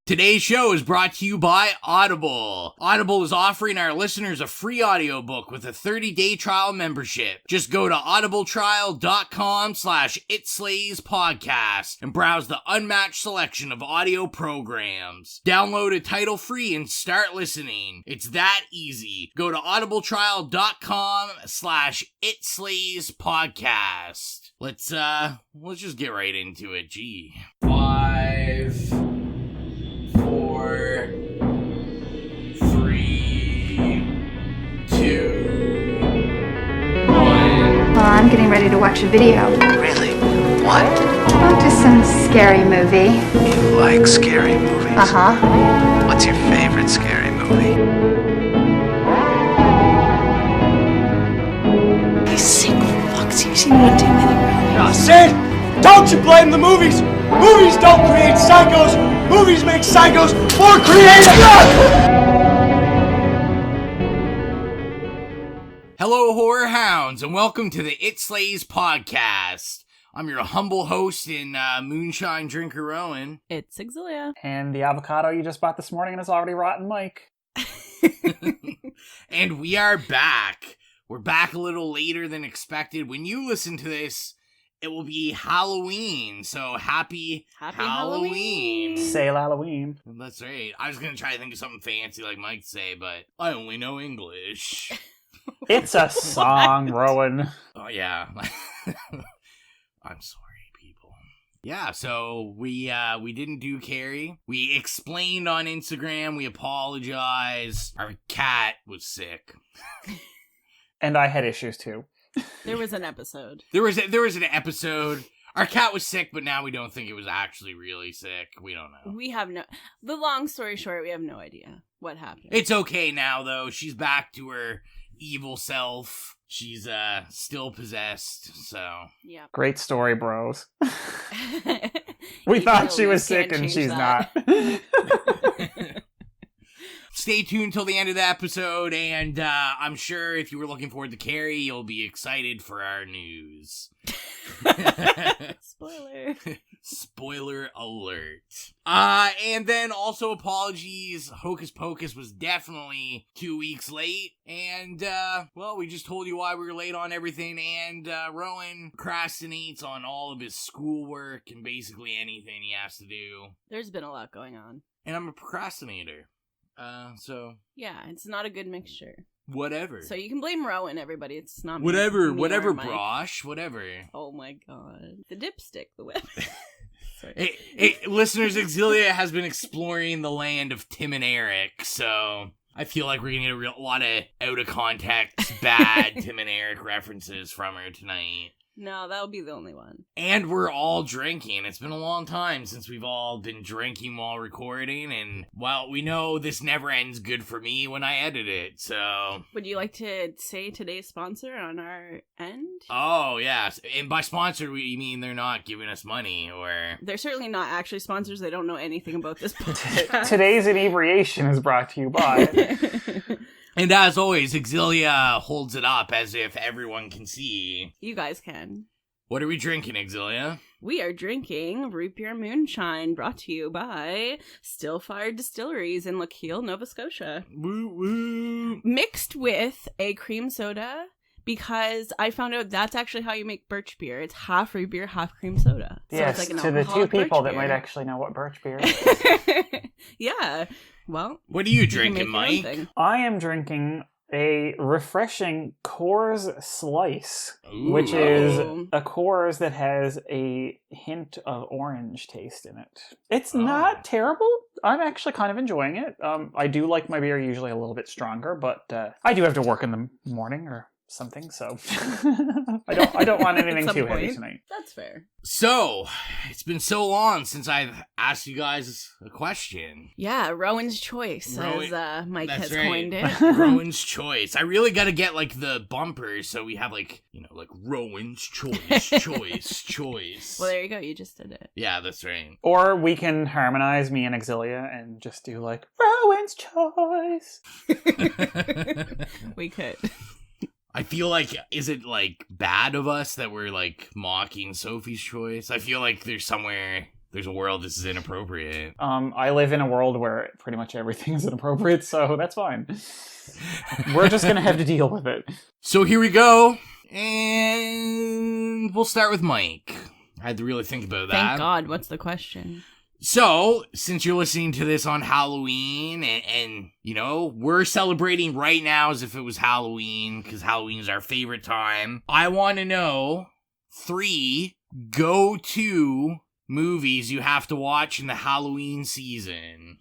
Today's show is brought to you by Audible. Audible is offering our listeners a free audiobook with a 30-day trial membership. Just go to audibletrial.com/itslayspodcast and browse the unmatched selection of audio programs. Download it title-free and start listening. It's that easy. Go to audibletrial.com/itslayspodcast. Let's just get right into it. Gee. 5, 4, 3, 2, 1. Well, I'm getting ready to watch a video. Really? What? Oh, just some scary movie. You like scary movies? Uh-huh. What's your favorite scary movie? These sick fucks, you've seen one too many. Now, Sid, don't you blame the movies. Movies don't create psychos. Movies make psychos more creative. Hello, horror hounds, and welcome to the It Slays podcast. I'm your humble host and moonshine drinker, Rowan. It's Xylia. And the avocado you just bought this morning is already rotten, Mike. And we are back. We're back a little later than expected. When you listen to this, it will be Halloween, so happy Halloween. Say Halloween. That's right. I was going to try to think of something fancy like Mike say, but I only know English. It's a song, Rowan. Oh, yeah. I'm sorry, people. Yeah, so we didn't do Carrie. We explained on Instagram. We apologize. Our cat was sick. And I had issues, too. There was an episode. There was an episode. Our cat was sick, but now we don't think it was actually really sick. We don't know. The long story short, we have no idea what happened. It's okay now, though. She's back to her evil self. She's still possessed, so. Yeah. Great story, bros. We thought she was sick and she's not. Stay tuned till the end of the episode, and I'm sure if you were looking forward to Carrie, you'll be excited for our news. Spoiler. Spoiler alert. And then also apologies, Hocus Pocus was definitely 2 weeks late, and, well, we just told you why we were late on everything, and Rowan procrastinates on all of his schoolwork and basically anything he has to do. There's been a lot going on. And I'm a procrastinator. So. Yeah, it's not a good mixture. Whatever. So you can blame Rowan, everybody. It's not me. Whatever, Brosh. Whatever. Oh my god. The dipstick, the whip. Sorry. Listeners, Xylia has been exploring the land of Tim and Eric, so I feel like we're gonna get a lot of out-of-context, bad Tim and Eric references from her tonight. No, that'll be the only one. And we're all drinking. It's been a long time since we've all been drinking while recording, and, well, we know this never ends good for me when I edit it, so. Would you like to say today's sponsor on our end? Oh, yes. And by sponsor, we mean they're not giving us money, or. They're certainly not actually sponsors. They don't know anything about this podcast. Today's inebriation is brought to you by... And as always, Xylia holds it up as if everyone can see. You guys can. What are we drinking, Xylia? We are drinking Root Beer Moonshine, brought to you by Stillfire Distilleries in Lochiel, Nova Scotia. Woo woo. Mixed with a cream soda, because I found out that's actually how you make birch beer. It's half root beer, half cream soda. So Yes, it's like an to the two people that beer. might actually know what birch beer is. Yeah. Well, what are you drinking, Mike? I am drinking a refreshing Coors Slice, Ooh. which is a Coors that has a hint of orange taste in it. It's not terrible. I'm actually kind of enjoying it. I do like my beer usually a little bit stronger, but I do have to work in the morning or something, so I don't want anything too heavy tonight. That's fair. So, it's been so long since I've asked you guys a question. Yeah, Rowan's choice, as Mike has coined it. Rowan's choice. I really gotta get, like, the bumpers so we have, like, you know, like, Rowan's choice, choice. Well, there you go. You just did it. Yeah, that's right. Or we can harmonize me and Xylia and just do, like, Rowan's choice. We could. I feel like, is it, like, bad of us that we're, like, mocking Sophie's choice? I feel like there's somewhere there's a world this is inappropriate. I live in a world where pretty much everything is inappropriate, so that's fine. We're just gonna have to deal with it. So here we go, and we'll start with Mike. I had to really think about that. Thank God. What's the question? So, since you're listening to this on Halloween, and you know, we're celebrating right now as if it was Halloween, because Halloween is our favorite time, I want to know 3 go-to movies you have to watch in the Halloween season.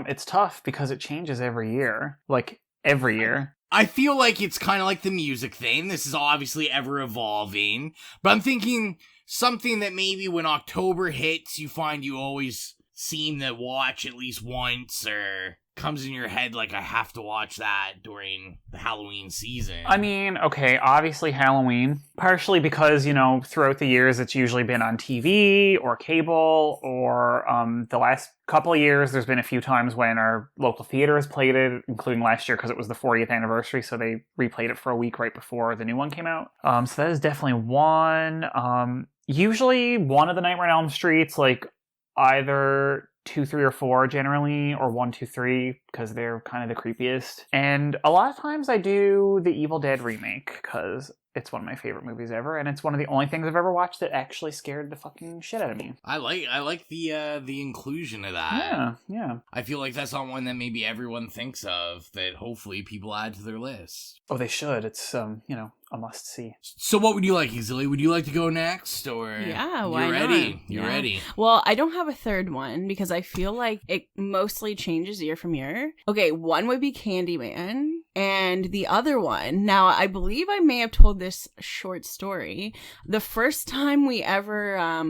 It's tough because it changes every year. Like, every year. I feel like it's kind of like the music thing. This is obviously ever evolving, but I'm thinking something that maybe when October hits, you find you always seem to watch at least once, or comes in your head like I have to watch that during the Halloween season. I mean, okay, obviously Halloween, partially because, you know, throughout the years it's usually been on TV or cable, or the last couple of years there's been a few times when our local theater has played it, including last year because it was the 40th anniversary, so they replayed it for a week right before the new one came out. So that is definitely one. Usually one of the Nightmare on Elm Streets, like either 2, 3, or 4 generally, or 1, 2, 3, because they're kind of the creepiest. And a lot of times I do the Evil Dead remake, because it's one of my favorite movies ever, and it's one of the only things I've ever watched that actually scared the fucking shit out of me. I like the inclusion of that. Yeah. I feel like that's not one that maybe everyone thinks of, that hopefully people add to their list. Oh, they should. It's, you know, a must-see. So what would you like, Xylia? Would you like to go next, or Yeah, why you're ready? not? You're Yeah. ready. Well, I don't have a third one because I feel like it mostly changes year from year. Okay, one would be Candyman, and the other one, now I believe I may have told this short story. The first time we ever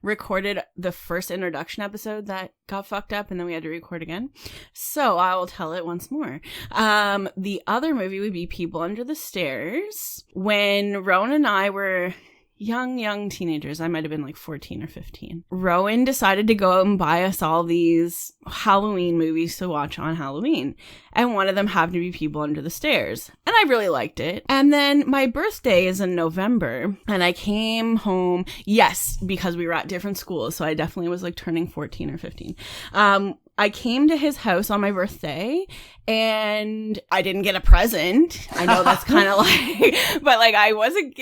recorded the first introduction episode that got fucked up, and then we had to record again. So I will tell it once more. The other movie would be People Under the Stairs. When Rowan and I were young teenagers, I might have been like 14 or 15, Rowan decided to go and buy us all these Halloween movies to watch on Halloween, and one of them happened to be People Under the Stairs, and I really liked it. And then my birthday is in November, and I came home, yes, because we were at different schools, so I definitely was like turning 14 or 15. I came to his house on my birthday, and I didn't get a present. I know that's kind of like, but like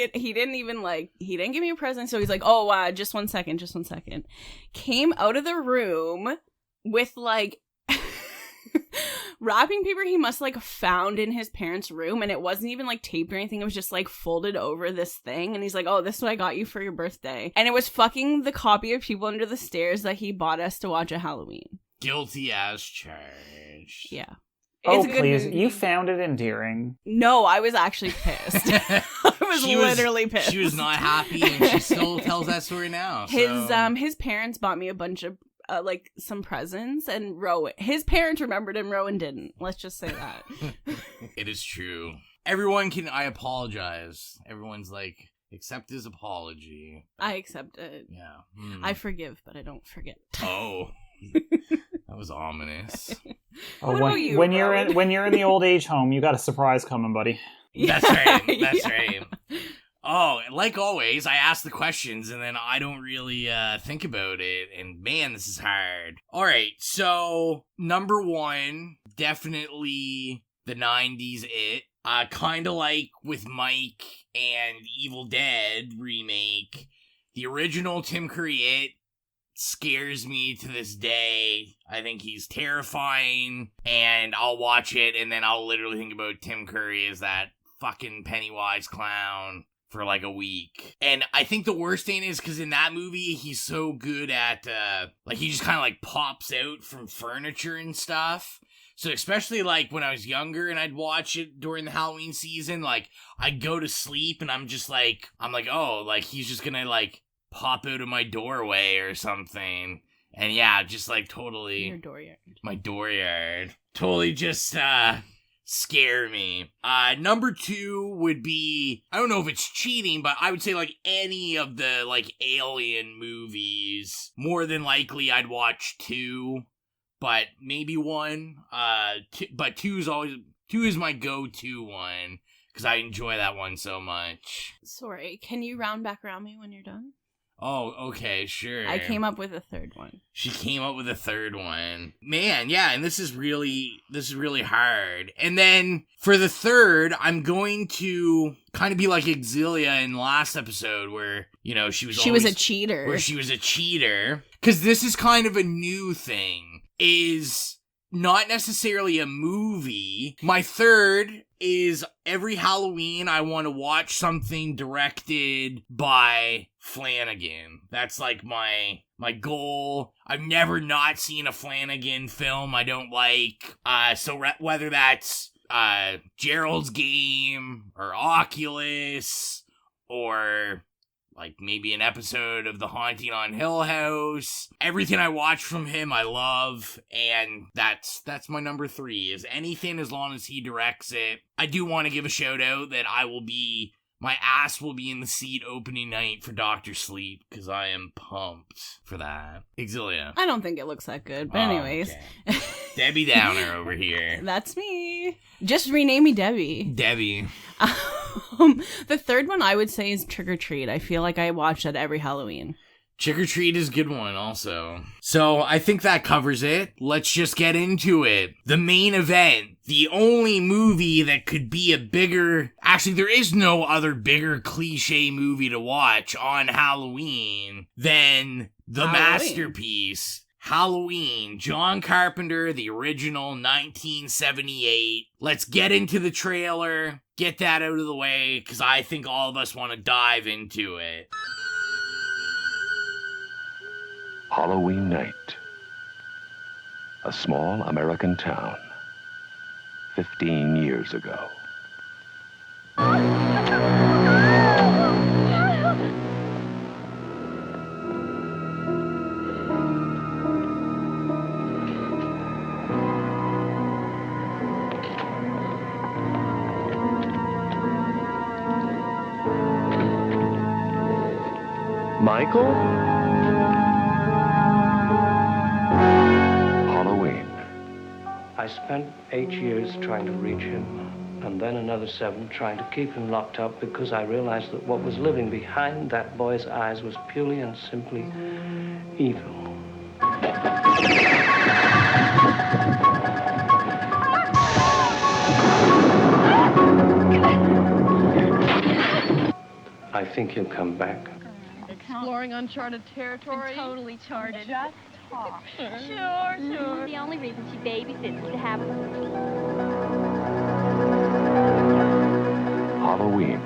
he didn't give me a present. So he's like, oh, just one second. Came out of the room with like wrapping paper he must like found in his parents' room, and it wasn't even like taped or anything. It was just like folded over this thing, and he's like, oh, this is what I got you for your birthday. And it was fucking the copy of People Under the Stairs that he bought us to watch at Halloween. Guilty as charged. Yeah. Oh, It's a good please. movie. You found it endearing. No, I was actually pissed. I was literally pissed. She was not happy, and she still tells that story now. His parents bought me a bunch of like some presents, and his parents remembered him, Rowan didn't. Let's just say that. It is true. I apologize. Everyone's like, accept his apology. I accept it. Yeah. I forgive, but I don't forget. Oh. That was ominous. What about you, when Rowan? you're in the old age home, you got a surprise coming, buddy. That's right. That's Yeah. right. Oh, like always, I ask the questions and then I don't really think about it. And man, this is hard. All right, so number 1, definitely the 90s It. Kind of like with Mike and Evil Dead remake, the original Tim Curry It scares me to this day. I think he's terrifying, and I'll watch it and then I'll literally think about Tim Curry as that fucking Pennywise clown for like a week. And I think the worst thing is because in that movie he's so good at like he just kind of like pops out from furniture and stuff. So especially like when I was younger and I'd watch it during the Halloween season, like I'd go to sleep and I'm like, oh, like he's just gonna like pop out of my doorway or something. And yeah, just like totally Your dooryard. my dooryard. Totally just scare me. Number 2 would be, I don't know if it's cheating, but I would say like any of the like Alien movies. More than likely I'd watch 2, but maybe 1. But 2 is my go-to one because I enjoy that one so much. Sorry, can you round back around me when you're done? Oh, okay, sure. I came up with a third one. She came up with a third one. Man, yeah, and this is really hard. And then for the third, I'm going to kind of be like Xylia in last episode where, you know, she was a cheater. Where she was a cheater. Because this is kind of a new thing. Is not necessarily a movie. My third is every Halloween I want to watch something directed by Flanagan. That's like my goal. I've never not seen a Flanagan film I don't like. Whether that's Gerald's Game or Oculus or like maybe an episode of The Haunting on Hill House. Everything I watch from him I love, and that's my number 3, is anything as long as he directs it. I do want to give a shout out that my ass will be in the seat opening night for Dr. Sleep, because I am pumped for that. Xylia. I don't think it looks that good, but anyways. Okay. Debbie Downer over here. That's me. Just rename me Debbie. Debbie. The third one I would say is Trick or Treat. I feel like I watch that every Halloween. Trick or Treat is a good one also. So I think that covers it. Let's just get into it. The main event. The only movie that could be a bigger... Actually, there is no other bigger cliche movie to watch on Halloween than the masterpiece... Halloween, John Carpenter, the original 1978. Let's get into the trailer, get that out of the way, because I think all of us want to dive into it. Halloween night. A small American town. 15 years ago. Michael? Halloween. I spent 8 years trying to reach him, and then another 7 trying to keep him locked up because I realized that what was living behind that boy's eyes was purely and simply evil. I think he'll come back. Exploring uncharted territory. Totally charted. Just talk. Sure. The only reason she babysits is to have Halloween.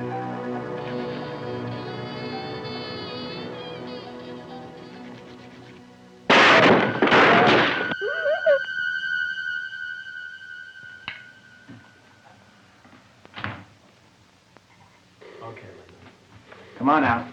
Okay, come on out.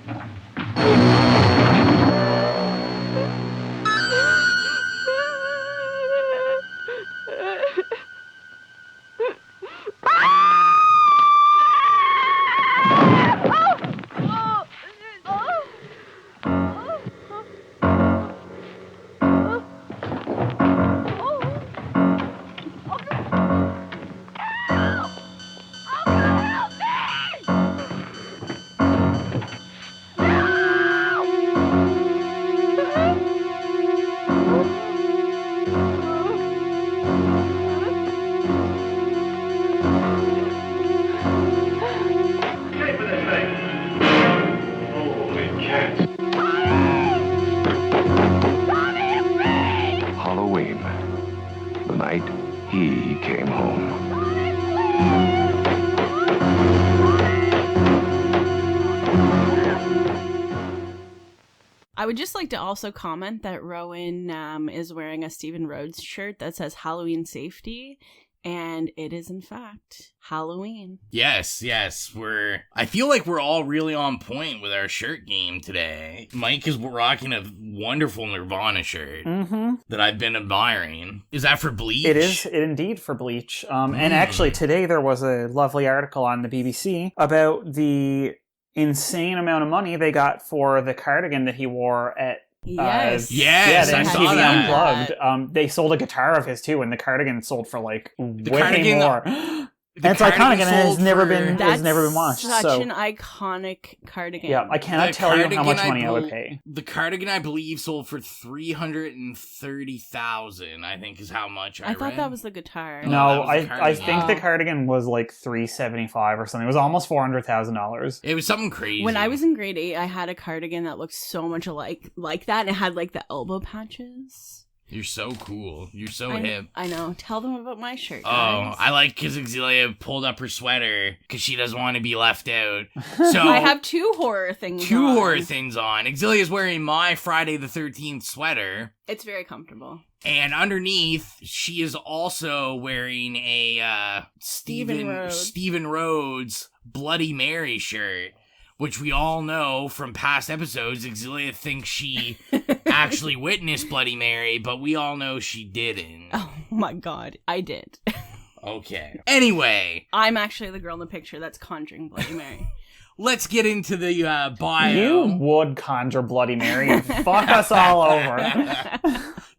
Halloween, the night he came home. I would just like to also comment that Rowan is wearing a Stephen Rhodes shirt that says Halloween Safety, and it is in fact Halloween. Yes. I feel like we're all really on point with our shirt game today. Mike is rocking a wonderful Nirvana shirt that I've been admiring. Is that for Bleach? It is indeed for Bleach. And actually today there was a lovely article on the BBC about the insane amount of money they got for the cardigan that he wore at Yes. I saw MTV that. Unplugged. They sold a guitar of his too, and the cardigan sold for like way cardigan, more. And it's iconic, and it has never been watched. Such so. an iconic cardigan. Yeah, I cannot tell you how much money I would pay. The cardigan, I believe, sold for $330,000. I think is how much I read. I thought that was the guitar. No, I think the cardigan was like $375 or something. It was almost $400,000. It was something crazy. When I was in grade 8, I had a cardigan that looked so much alike like that, and it had like the elbow patches. You're so cool. You're so hip. I know. Tell them about my shirt, Oh, guys. I like because Xylia pulled up her sweater because she doesn't want to be left out. So I have two horror things on. Xylia's wearing my Friday the 13th sweater. It's very comfortable. And underneath, she is also wearing a Stephen Rhodes Bloody Mary shirt, which we all know from past episodes, Xylia thinks she actually witnessed Bloody Mary, but we all know she didn't. Oh my god, I did. Okay. Anyway. I'm actually the girl in the picture that's conjuring Bloody Mary. Let's get into the bio. You would conjure Bloody Mary and fuck us all over.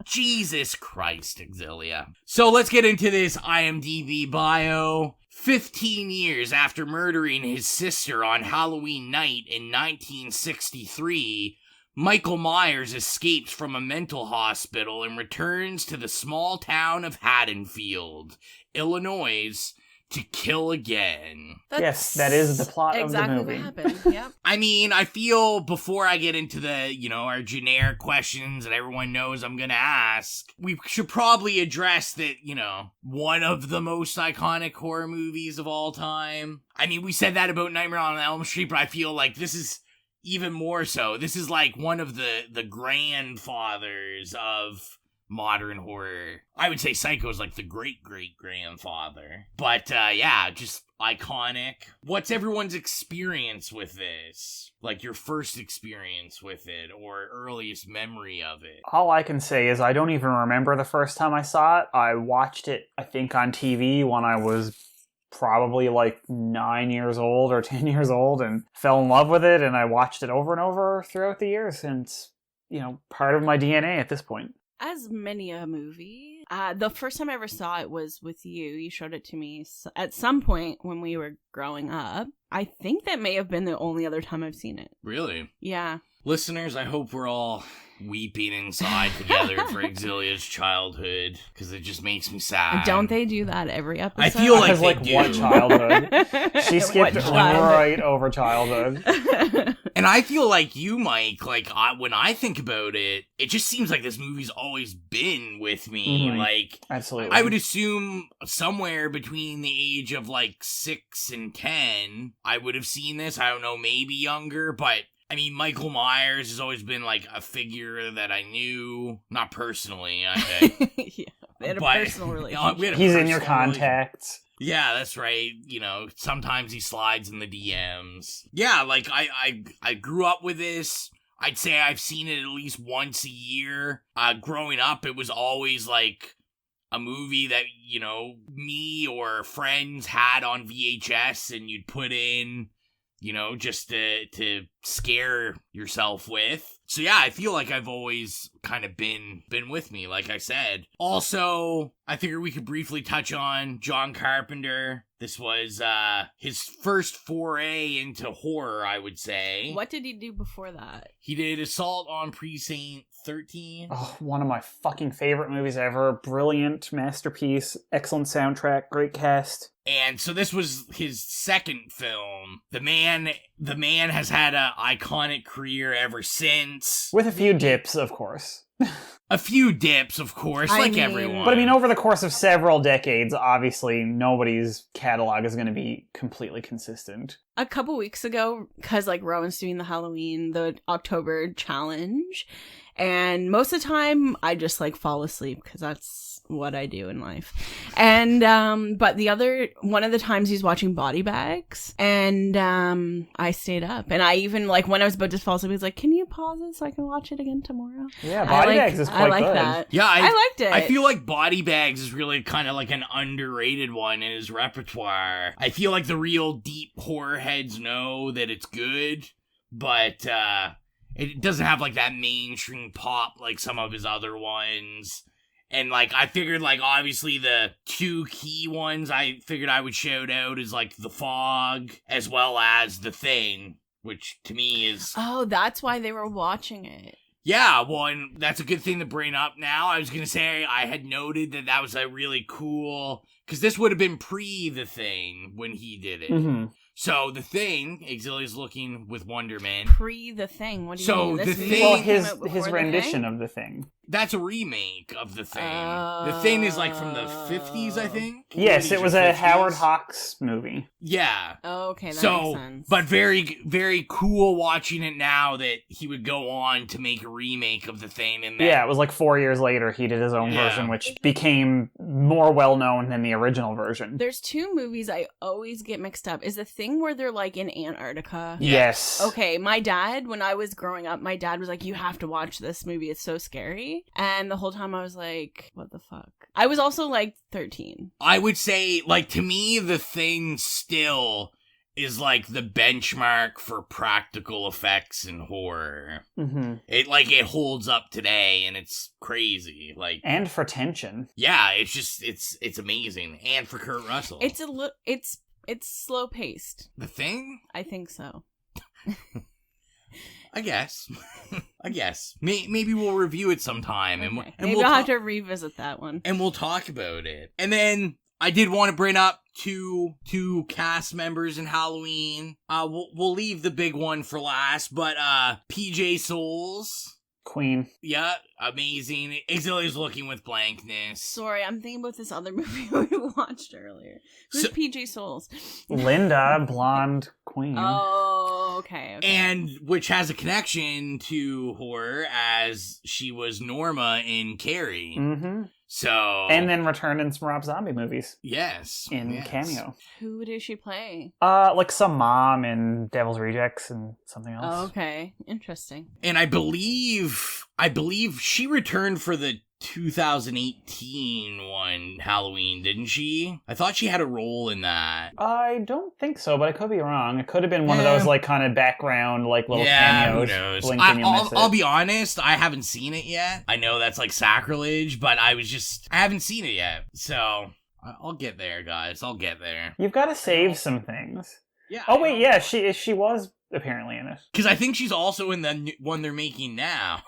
Jesus Christ, Xylia. So let's get into this IMDb bio. 15 years after murdering his sister on Halloween night in 1963, Michael Myers escapes from a mental hospital and returns to the small town of Haddonfield, Illinois, to kill again. Yes, that is the plot of the movie. Exactly what happened, yep. I mean, I feel before I get into the, our generic questions that everyone knows I'm gonna ask, we should probably address that, one of the most iconic horror movies of all time. I mean, we said that about Nightmare on Elm Street, but I feel like this is even more so. This is like one of the grandfathers of modern horror. I would say Psycho's like the great-great-grandfather. But, just iconic. What's everyone's experience with this? Like, your first experience with it, or earliest memory of it? All I can say is I don't even remember the first time I saw it. I watched it, I think, on TV when I was probably like 9 years old or 10 years old, and fell in love with it, and I watched it over and over throughout the years, and it's, part of my DNA at this point. As many a movie. The first time I ever saw it was with you. You showed it to me at some point when we were growing up. I think that may have been the only other time I've seen it. Really? Yeah. Listeners, I hope we're all weeping inside together for Xylia's childhood, because it just makes me sad. Don't they do that every episode? I feel like they do. What childhood? She skipped right over childhood. And I feel like you, Mike, when I think about it, it just seems like this movie's always been with me. Mm-hmm. Absolutely. I would assume somewhere between the age of 6 and 10, I would have seen this. I don't know, maybe younger, but I mean, Michael Myers has always been a figure that I knew, not personally. Yeah, we had a personal relationship. He's in your contacts. Yeah, that's right. Sometimes he slides in the DMs. Yeah, I grew up with this. I'd say I've seen it at least once a year. Growing up, it was always a movie that, me or friends had on VHS and you'd put in, just to scare yourself with. So yeah, I feel like I've always kind of been with me, like I said. Also, I figured we could briefly touch on John Carpenter. This was his first foray into horror, I would say. What did he do before that? He did Assault on Precinct 13. Oh, one of my fucking favorite movies ever. Brilliant masterpiece, excellent soundtrack, great cast. And so this was his second film. The man has had an iconic career ever since. With a few dips, of course. Everyone. But I mean, over the course of several decades, obviously, nobody's catalog is going to be completely consistent. A couple weeks ago, because Rowan's doing the October challenge, and most of the time, I just fall asleep, because that's what I do in life. And but one of the times he's watching Body Bags, and I stayed up, and I even when I was about to fall asleep, he was like, "Can you pause it so I can watch it again tomorrow?" Yeah, Body Bags is quite good. That. Yeah, I liked it. I feel like Body Bags is really kind of an underrated one in his repertoire. I feel like the real deep horror heads know that it's good, but it doesn't have that mainstream pop like some of his other ones. And, like, I figured, like, obviously the two key ones I figured I would shout out is, like, The Fog as well as The Thing, which to me is... Oh, that's why they were watching it. Yeah, well, and that's a good thing to bring up now. I was going to say I had noted that was a really cool... Because this would have been pre The Thing when he did it. Mm-hmm. So The Thing, Xylia's looking with wonderment. Pre The Thing. What do you mean? So This The movie Thing... came out before his The rendition Thing? of The Thing. That's a remake of The Thing. The Thing is like from the 50s, I think? Yes, 40s it was or a 50s. Howard Hawks movie. Yeah. Oh, okay, that So, makes sense. but very, very cool watching it now that he would go on to make a remake of The Thing. And that, Yeah, it was like 4 years later he did his own Yeah. version, which became more well-known than the original version. There's two movies I always get mixed up. Is The Thing where they're like in Antarctica? Yes. Okay, my dad, when I was growing up, my dad was like, you have to watch this movie. It's so scary. And the whole time I was like, what the fuck? I was also like 13. I would say, like, to me, The Thing still is like the benchmark for practical effects in horror. Mm-hmm. It holds up today, and it's crazy. Like, And for tension. yeah, it's just it's amazing, and for Kurt Russell, It's slow paced. The Thing. I think so. I guess. Maybe we'll review it sometime, and Okay. and Maybe we'll I'll have ta- to revisit that one. and we'll talk about it. And then I did want to bring up two cast members in Halloween. We'll leave the big one for last, but PJ Souls. Queen. Yeah, amazing. Xylia's looking with blankness. Sorry, I'm thinking about this other movie we watched earlier. Who's So- PJ Souls? Linda, blonde queen. Oh, okay. And which has a connection to horror as she was Norma in Carrie. Mm-hmm. So And then returned in some Rob Zombie movies. yes. In cameo. Who did she play? Like some mom in Devil's Rejects and something else. Oh, okay. Interesting. And I believe she returned for the 2018 one Halloween, didn't she? I thought she had a role in that. I don't think so, but I could be wrong. It could have been one of those like kind of background like little cameos. Who knows? Blink and you'll miss it. I'll be honest, I haven't seen it yet. I know that's like sacrilege, but I haven't seen it yet. So I'll get there, guys. I'll get there. You've got to save some things. Yeah. Oh wait, yeah, she was apparently in it. Because I think she's also in the one they're making now.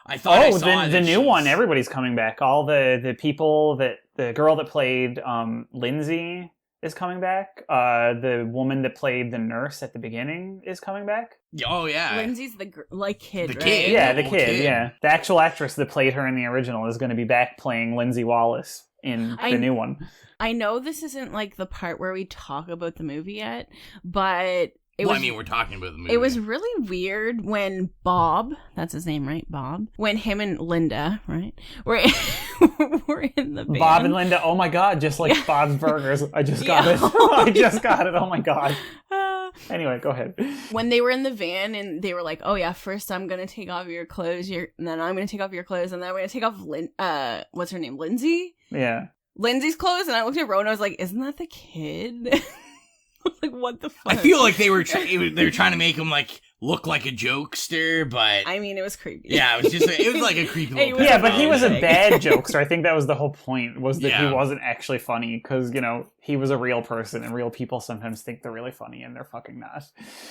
I thought I saw the new one. Everybody's coming back. All the people the girl that played Lindsay is coming back. The woman that played the nurse at the beginning is coming back. Oh yeah, Lindsay's the kid, The right? kid. Yeah, the little kid. kid. Yeah, the actual actress that played her in the original is going to be back playing Lindsay Wallace in the new one. I know this isn't like the part where we talk about the movie yet, but we're talking about the movie. It was really weird when Bob, that's his name, right? Bob. When him and Linda, right? Were in the van. Bob and Linda. Oh my god, just like Bob's Burgers. I just got it. I just got it. Oh my god. Anyway, go ahead. When they were in the van and they were like, "Oh yeah, first I'm gonna take off your clothes, and then I'm gonna take off your clothes, and then I'm gonna take off what's her name, Lindsay? Yeah. Lindsay's clothes." And I looked at Ron, and I was like, "Isn't that the kid?" Like, what the fuck? I feel like they were trying to make him like look like a jokester, but I mean, it was creepy. yeah, it was like a creepy little Yeah, but he was a thing. bad jokester. I think that was the whole point, was that Yeah. he wasn't actually funny, because, he was a real person, and real people sometimes think they're really funny, and they're fucking not.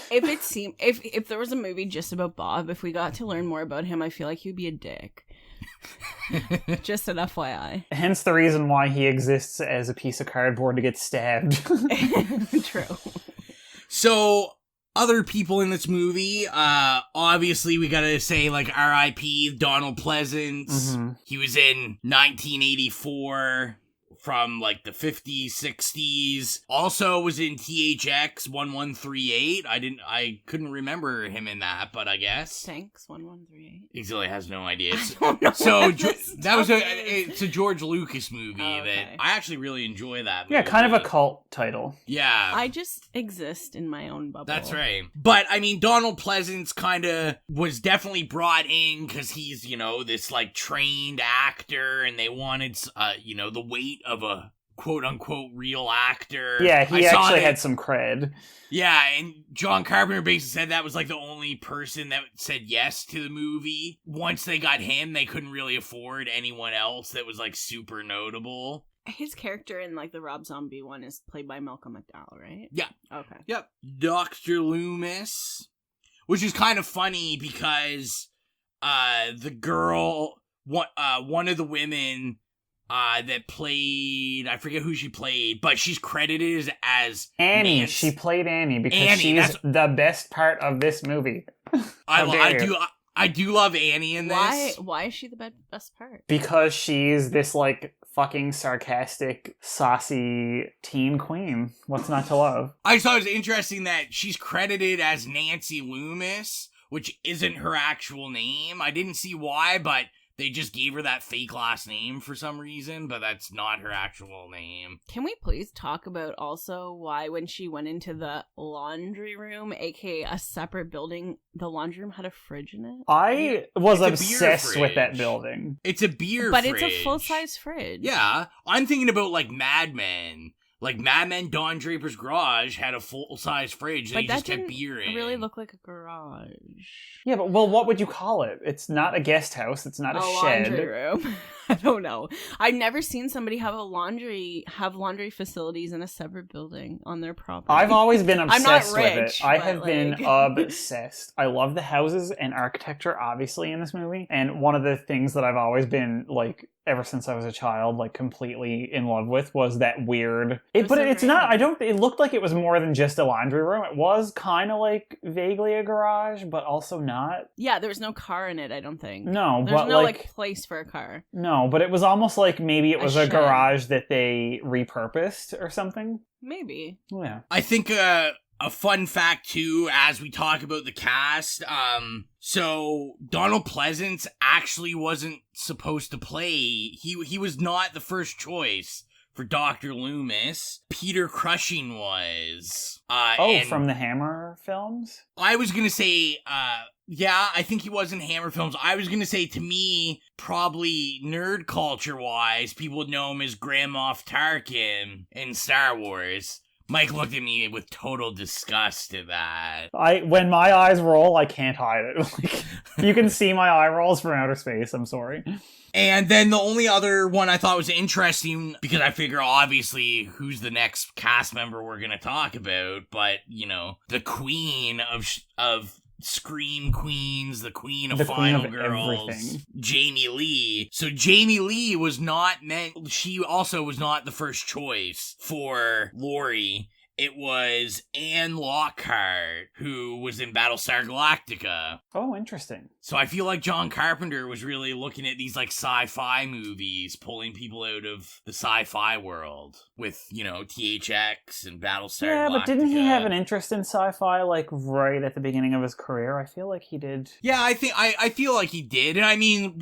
If there was a movie just about Bob, if we got to learn more about him, I feel like he'd be a dick. Just an FYI. Hence the reason why he exists as a piece of cardboard to get stabbed. True. So, other people in this movie, obviously we gotta say, like, R.I.P. Donald Pleasance. Mm-hmm. He was in 1984 from, like, the 50s, 60s. Also was in THX 1138. I couldn't remember him in that, but I guess. Thanks, 1138. Xylia has no idea. I don't know So what this that was stuff it's a George Lucas movie Oh, okay. that I actually really enjoy that movie. Yeah, kind of a cult title. Yeah. I just exist in my own bubble. That's right. But, I mean, Donald Pleasance kind of was definitely brought in because he's, this, like, trained actor, and they wanted, the weight of a quote-unquote real actor. Yeah, he actually had some cred. Yeah, and John Carpenter basically said that was like the only person that said yes to the movie. Once they got him, they couldn't really afford anyone else that was like super notable. His character in like the Rob Zombie one is played by Malcolm McDowell, right? Yeah. Okay. Yep. Dr. Loomis, which is kind of funny because the girl, one of the women that played, I forget who she played, but she's credited as Annie. Nance. She played Annie because she's the best part of this movie. I do love Annie in this. Why is she the best part? Because she's this like fucking sarcastic, saucy teen queen. What's not to love? I just thought it was interesting that she's credited as Nancy Loomis, which isn't her actual name. I didn't see why, but they just gave her that fake last name for some reason, but that's not her actual name. Can we please talk about also why when she went into the laundry room, aka a separate building, the laundry room had a fridge in it? I was obsessed with that building. It's a beer but fridge. It's a full-size fridge. Yeah. I'm thinking about like Mad Men. Like Mad Men, Don Draper's garage had a full-size fridge that you just kept beer in. It really looked like a garage. Yeah, but what would you call it? It's not a guest house. It's not a shed. Laundry room. I don't know. I've never seen somebody have laundry facilities in a separate building on their property. I've always been obsessed I'm not rich, with it. I have like... been obsessed. I love the houses and architecture, obviously, in this movie. And one of the things that I've always been like, ever since I was a child, like completely in love with was that weird. It looked like it was more than just a laundry room. It was kind of like vaguely a garage, but also not. Yeah, there was no car in it, I don't think. No, There's but no like place for a car. No, but it was almost like maybe it was a shed. garage that they repurposed or something. Maybe. Oh, yeah. I think a fun fact too, as we talk about the cast, so Donald Pleasance actually wasn't supposed to play. He was not the first choice for Dr. Loomis. Peter Cushing was. From the Hammer films? I was gonna say, yeah, I think he was in Hammer films. I was gonna say, to me, probably nerd culture-wise, people would know him as Grand Moff Tarkin in Star Wars. Mike looked at me with total disgust at that. When my eyes roll, I can't hide it. Like, you can see my eye rolls from outer space. I'm sorry. And then the only other one I thought was interesting, because I figure obviously who's the next cast member we're going to talk about, but, you know, the queen of Scream Queens, the queen of Final Girls, everything. Jamie Lee. So Jamie Lee she also was not the first choice for Laurie. It was Anne Lockhart, who was in Battlestar Galactica. Oh, interesting. So I feel like John Carpenter was really looking at these like sci-fi movies, pulling people out of the sci-fi world with, you know, THX and Battlestar Galactica. Yeah, but didn't he have an interest in sci-fi like right at the beginning of his career? I feel like he did. Yeah, I feel like he did. And I mean,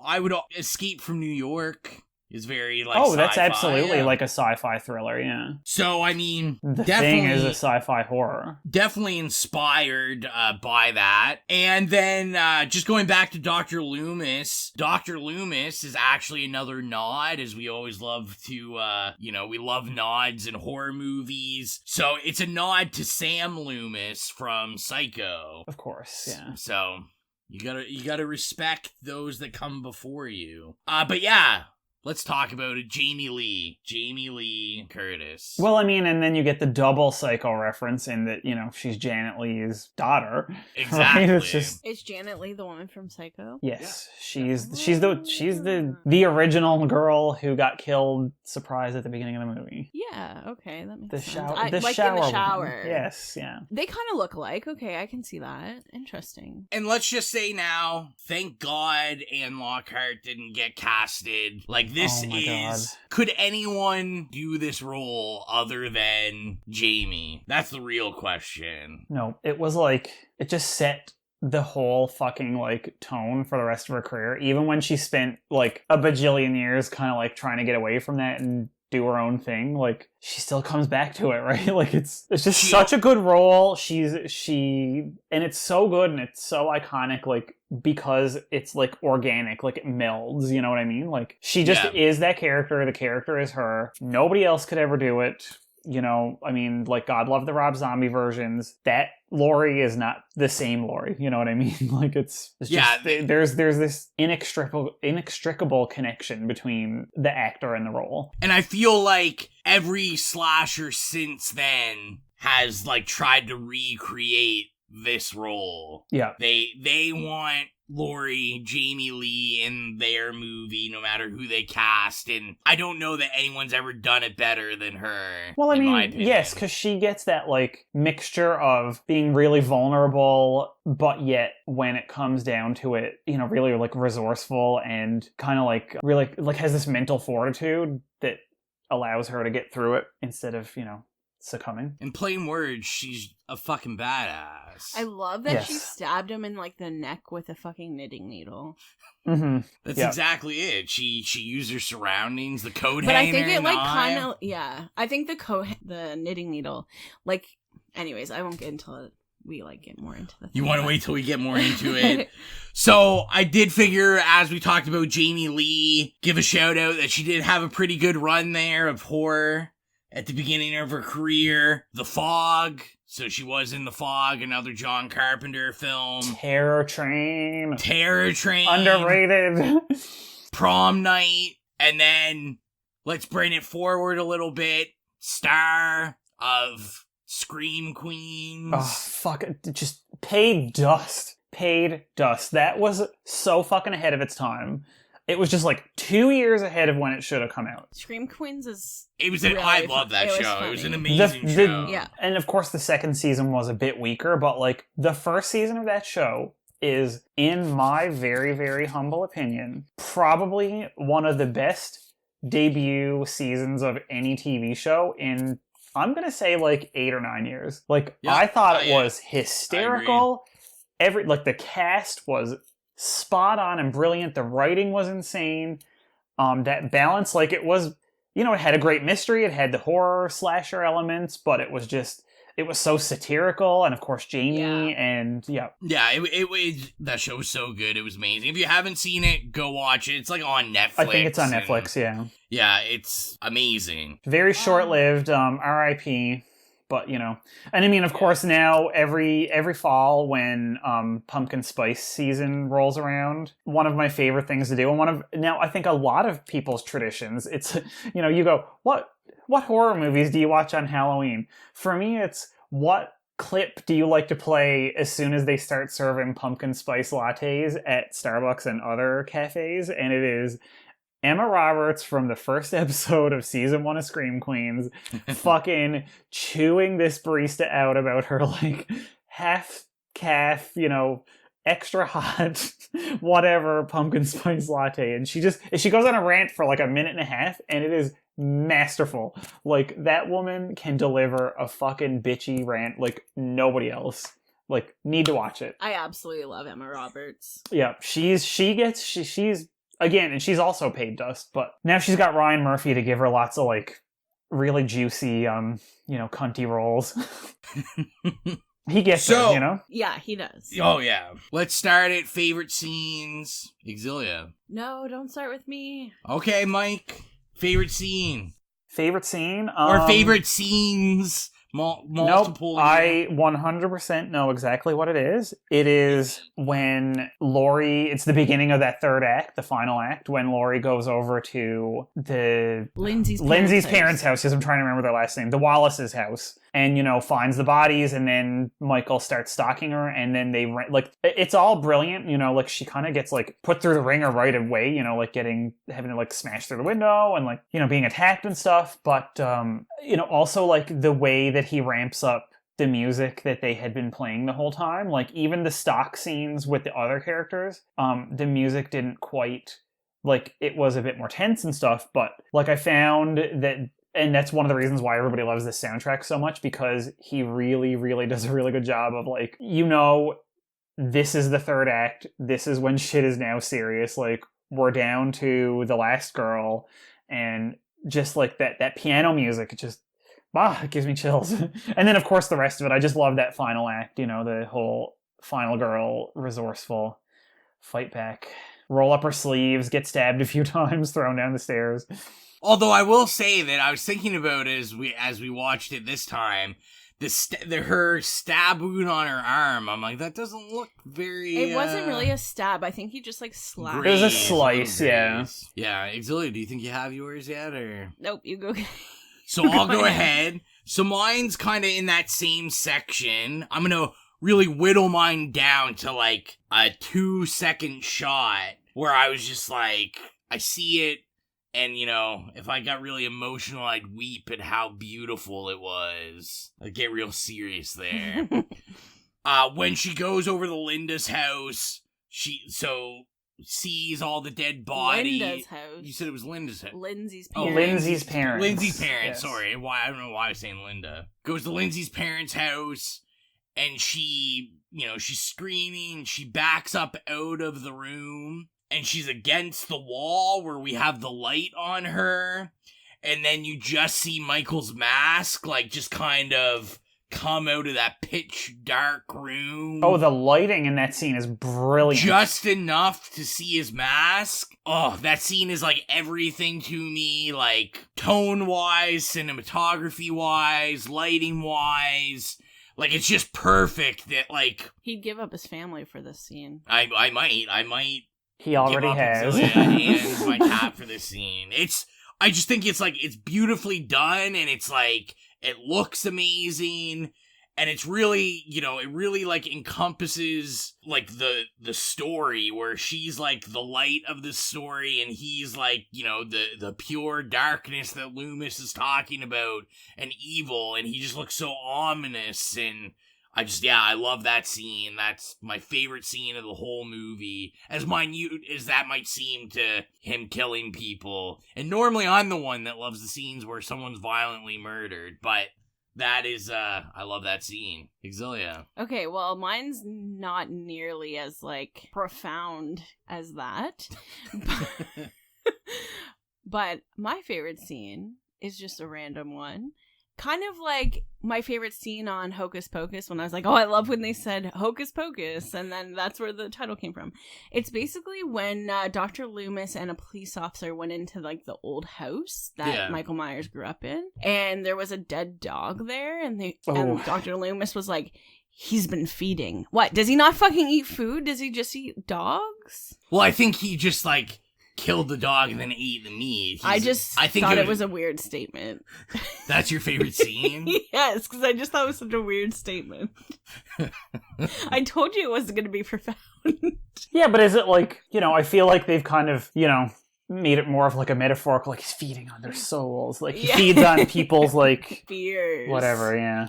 I would Escape from New York is very like sci-fi. That's absolutely like a sci-fi thriller, yeah. So I mean, The Thing is a sci-fi horror. Definitely inspired by that. And then just going back to Dr. Loomis. Dr. Loomis is actually another nod, as we always love to we love nods in horror movies. So it's a nod to Sam Loomis from Psycho. Of course, yeah. So you gotta respect those that come before you. But yeah, let's talk about it. Jamie Lee Curtis. Well, I mean, and then you get the double Psycho reference in that, you know, she's Janet Lee's daughter. Exactly. Right? Is Janet Lee the woman from Psycho? Yes. Yeah. She's the original girl who got killed surprise at the beginning of the movie. Yeah, okay, that makes sense. The in the shower. shower. Yes, yeah. They kind of look alike. Okay, I can see that. Interesting. And let's just say now, thank God Anne Lockhart didn't get casted. Like, this God. Could anyone do this role other than Jamie? That's the real question. No, it was like, it just set the whole fucking like tone for the rest of her career. Even when she spent like a bajillion years kind of like trying to get away from that and do her own thing, like she still comes back to it, right? Like it's just such a good role. And it's so good and it's so iconic. Like because it's like organic, like it melds, you know what I mean? Like she just is that character, the character is her. Nobody else could ever do it. You know, I mean, like, God love the Rob Zombie versions. That Laurie is not the same Laurie. You know what I mean? Like, it's just, there's this inextricable connection between the actor and the role. And I feel like every slasher since then has, like, tried to recreate this role. Yeah. They want Laurie, Jamie Lee in their movie, no matter who they cast, and I don't know that anyone's ever done it better than her. Well, I mean, yes, because she gets that, like, mixture of being really vulnerable, but yet, when it comes down to it, you know, really, like, resourceful and kind of, like, really, like, has this mental fortitude that allows her to get through it instead of, you know, succumbing. In plain words, she's a fucking badass. I love that she stabbed him in like the neck with a fucking knitting needle. Mm-hmm. That's exactly it. She used her surroundings, the coat but hanger. I think it like kind of I think the knitting needle, like, anyways, I won't get into it. We like get more into the thing. You want to wait till we get more into it? So I did figure, as we talked about Jamie Lee, give a shout out that she did have a pretty good run there of horror at the beginning of her career. The Fog. So she was in The Fog, another John Carpenter film. Terror Train. Underrated. Prom Night. And then, let's bring it forward a little bit. Star of Scream Queens. Oh, fuck. Just paid dust. That was so fucking ahead of its time. It was just like 2 years ahead of when it should have come out. Scream Queens is... I love that show. It was an amazing show. Yeah. And of course the second season was a bit weaker, but like the first season of that show is, in my very, very humble opinion, probably one of the best debut seasons of any TV show in, I'm going to say, like 8 or 9 years. Like, I thought it was hysterical. The cast was spot on and brilliant. The writing was insane. That balance, like, it was, you know, it had a great mystery. It had the horror slasher elements, but it was so satirical. And of course, Jamie and it that show was so good. It was amazing. If you haven't seen it, go watch it. It's like on Netflix. I think it's on Netflix. Yeah. Yeah, it's amazing. Very short-lived. R.I.P. But, you know, and I mean, of course, now every fall when pumpkin spice season rolls around, one of my favorite things to do, and now I think a lot of people's traditions, it's, you know, you go, what horror movies do you watch on Halloween? For me, it's what clip do you like to play as soon as they start serving pumpkin spice lattes at Starbucks and other cafes? And it is Emma Roberts from the first episode of season 1 of Scream Queens fucking chewing this barista out about her, like, half calf, you know, extra hot, whatever, pumpkin spice latte. And she goes on a rant for like a minute and a half, and it is masterful. Like, that woman can deliver a fucking bitchy rant like nobody else. Like, need to watch it. I absolutely love Emma Roberts. Yeah, she's again, and she's also paid dust, but now she's got Ryan Murphy to give her lots of, like, really juicy, you know, cunty roles. He gets it, you know? Yeah, he does. Oh, yeah. Let's start at favorite scenes. Xylia. No, don't start with me. Okay, Mike. Favorite scene. Favorite scene? Or favorite scenes. Multiple. Nope, I 100% know exactly what it is. It is when Laurie, it's the beginning of that third act, the final act, when Laurie goes over to the Lindsay's parents' house, because I'm trying to remember their last name, the Wallace's house, and, you know, finds the bodies, and then Michael starts stalking her, and then they, like, it's all brilliant, you know, like, she kind of gets, like, put through the ringer right away, you know, like, having to, like, smash through the window, and, like, you know, being attacked and stuff, but, you know, also, like, the way that he ramps up the music that they had been playing the whole time, like, even the stock scenes with the other characters, the music didn't quite, like, it was a bit more tense and stuff, but, like, I found that, and that's one of the reasons why everybody loves this soundtrack so much, because he really, really does a really good job of, like, you know, this is the third act, this is when shit is now serious, like, we're down to the last girl, and just, like, that piano music, it just, it gives me chills. And then, of course, the rest of it, I just love that final act, you know, the whole final girl, resourceful. fight back. Roll up her sleeves, get stabbed a few times, thrown down the stairs. Although I will say that I was thinking about it as we watched it this time, her stab wound on her arm. I'm like, that doesn't look very. It wasn't really a stab. I think he just like slapped. It was a slice, yeah. Yeah, Xylia, do you think you have yours yet, or? Nope, you go. So I'll go ahead. So mine's kind of in that same section. I'm gonna really whittle mine down to like a 2-second shot where I was just like, I see it, and if I got really emotional, I'd weep at how beautiful it was. I'd get real serious there. When she goes over to Linda's house, she sees all the dead bodies. Linda's house. You said it was Linda's house. Lindsay's Oh, parents. Lindsay's parents. Lindsay's parents, Yes. sorry. I don't know why I was saying Linda. Goes to Lindsay's parents' house, and she, she's screaming. She backs up out of the room, and she's against the wall where we have the light on her. And then you just see Michael's mask, like, just kind of come out of that pitch dark room. Oh, the lighting in that scene is brilliant. Just enough to see his mask. Oh, that scene is like everything to me, like tone-wise, cinematography-wise, lighting-wise. Like, it's just perfect that, like... He'd give up his family for this scene. I might... He already has. And my cat for this scene. I just think it's beautifully done, and it's like, it looks amazing, and it's really, it really like encompasses like the story where she's like the light of the story, and he's like, the pure darkness that Loomis is talking about, and evil, and he just looks so ominous, and I love that scene. That's my favorite scene of the whole movie. As minute as that might seem to him killing people. And normally I'm the one that loves the scenes where someone's violently murdered, but that is, I love that scene. Xylia. Okay, well, mine's not nearly as, like, profound as that. But my favorite scene is just a random one. Kind of like my favorite scene on Hocus Pocus when I was like, oh, I love when they said Hocus Pocus, and then that's where the title came from. It's basically when Dr. Loomis and a police officer went into like the old house that Michael Myers grew up in, and there was a dead dog there, and and Dr. Loomis was like, he's been feeding. What? Does he not fucking eat food? Does he just eat dogs? Well, I think he just like killed the dog and then ate the meat. I thought it was a weird statement. That's your favorite scene? Yes, because I just thought it was such a weird statement. I told you it wasn't going to be profound. Yeah, but is it like, I feel like they've kind of, made it more of like a metaphorical, like he's feeding on their souls. Like he feeds on people's like fears. Whatever, yeah.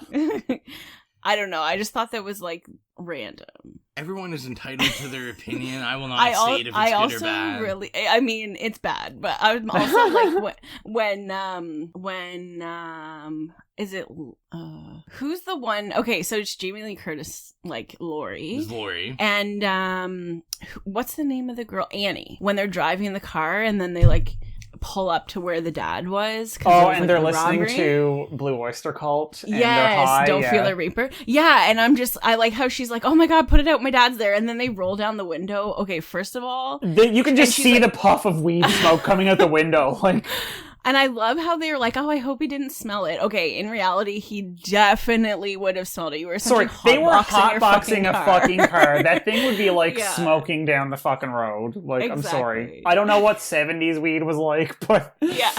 I don't know. I just thought that was like random. Everyone is entitled to their opinion. I will not say it if it's good or bad. I mean, it's bad, but I'm also like when is it who's the one? Okay, so it's Jamie Lee Curtis, like Laurie. It's Laurie. And what's the name of the girl? Annie. When they're driving in the car and then they like pull up to where the dad was. Oh, and they're listening to Blue Oyster Cult. And yes, high, Don't Feel the Reaper. Yeah, and I like how she's like, oh my god, put it out, my dad's there. And then they roll down the window. Okay, first of all, you can just see the puff of weed smoke coming out the window. Like, and I love how they were like, oh, I hope he didn't smell it. Okay, in reality, he definitely would have smelled it. You were they were hotboxing a fucking car. That thing would be like smoking down the fucking road. Like, exactly. I'm sorry. I don't know what 70s weed was like, but yeah.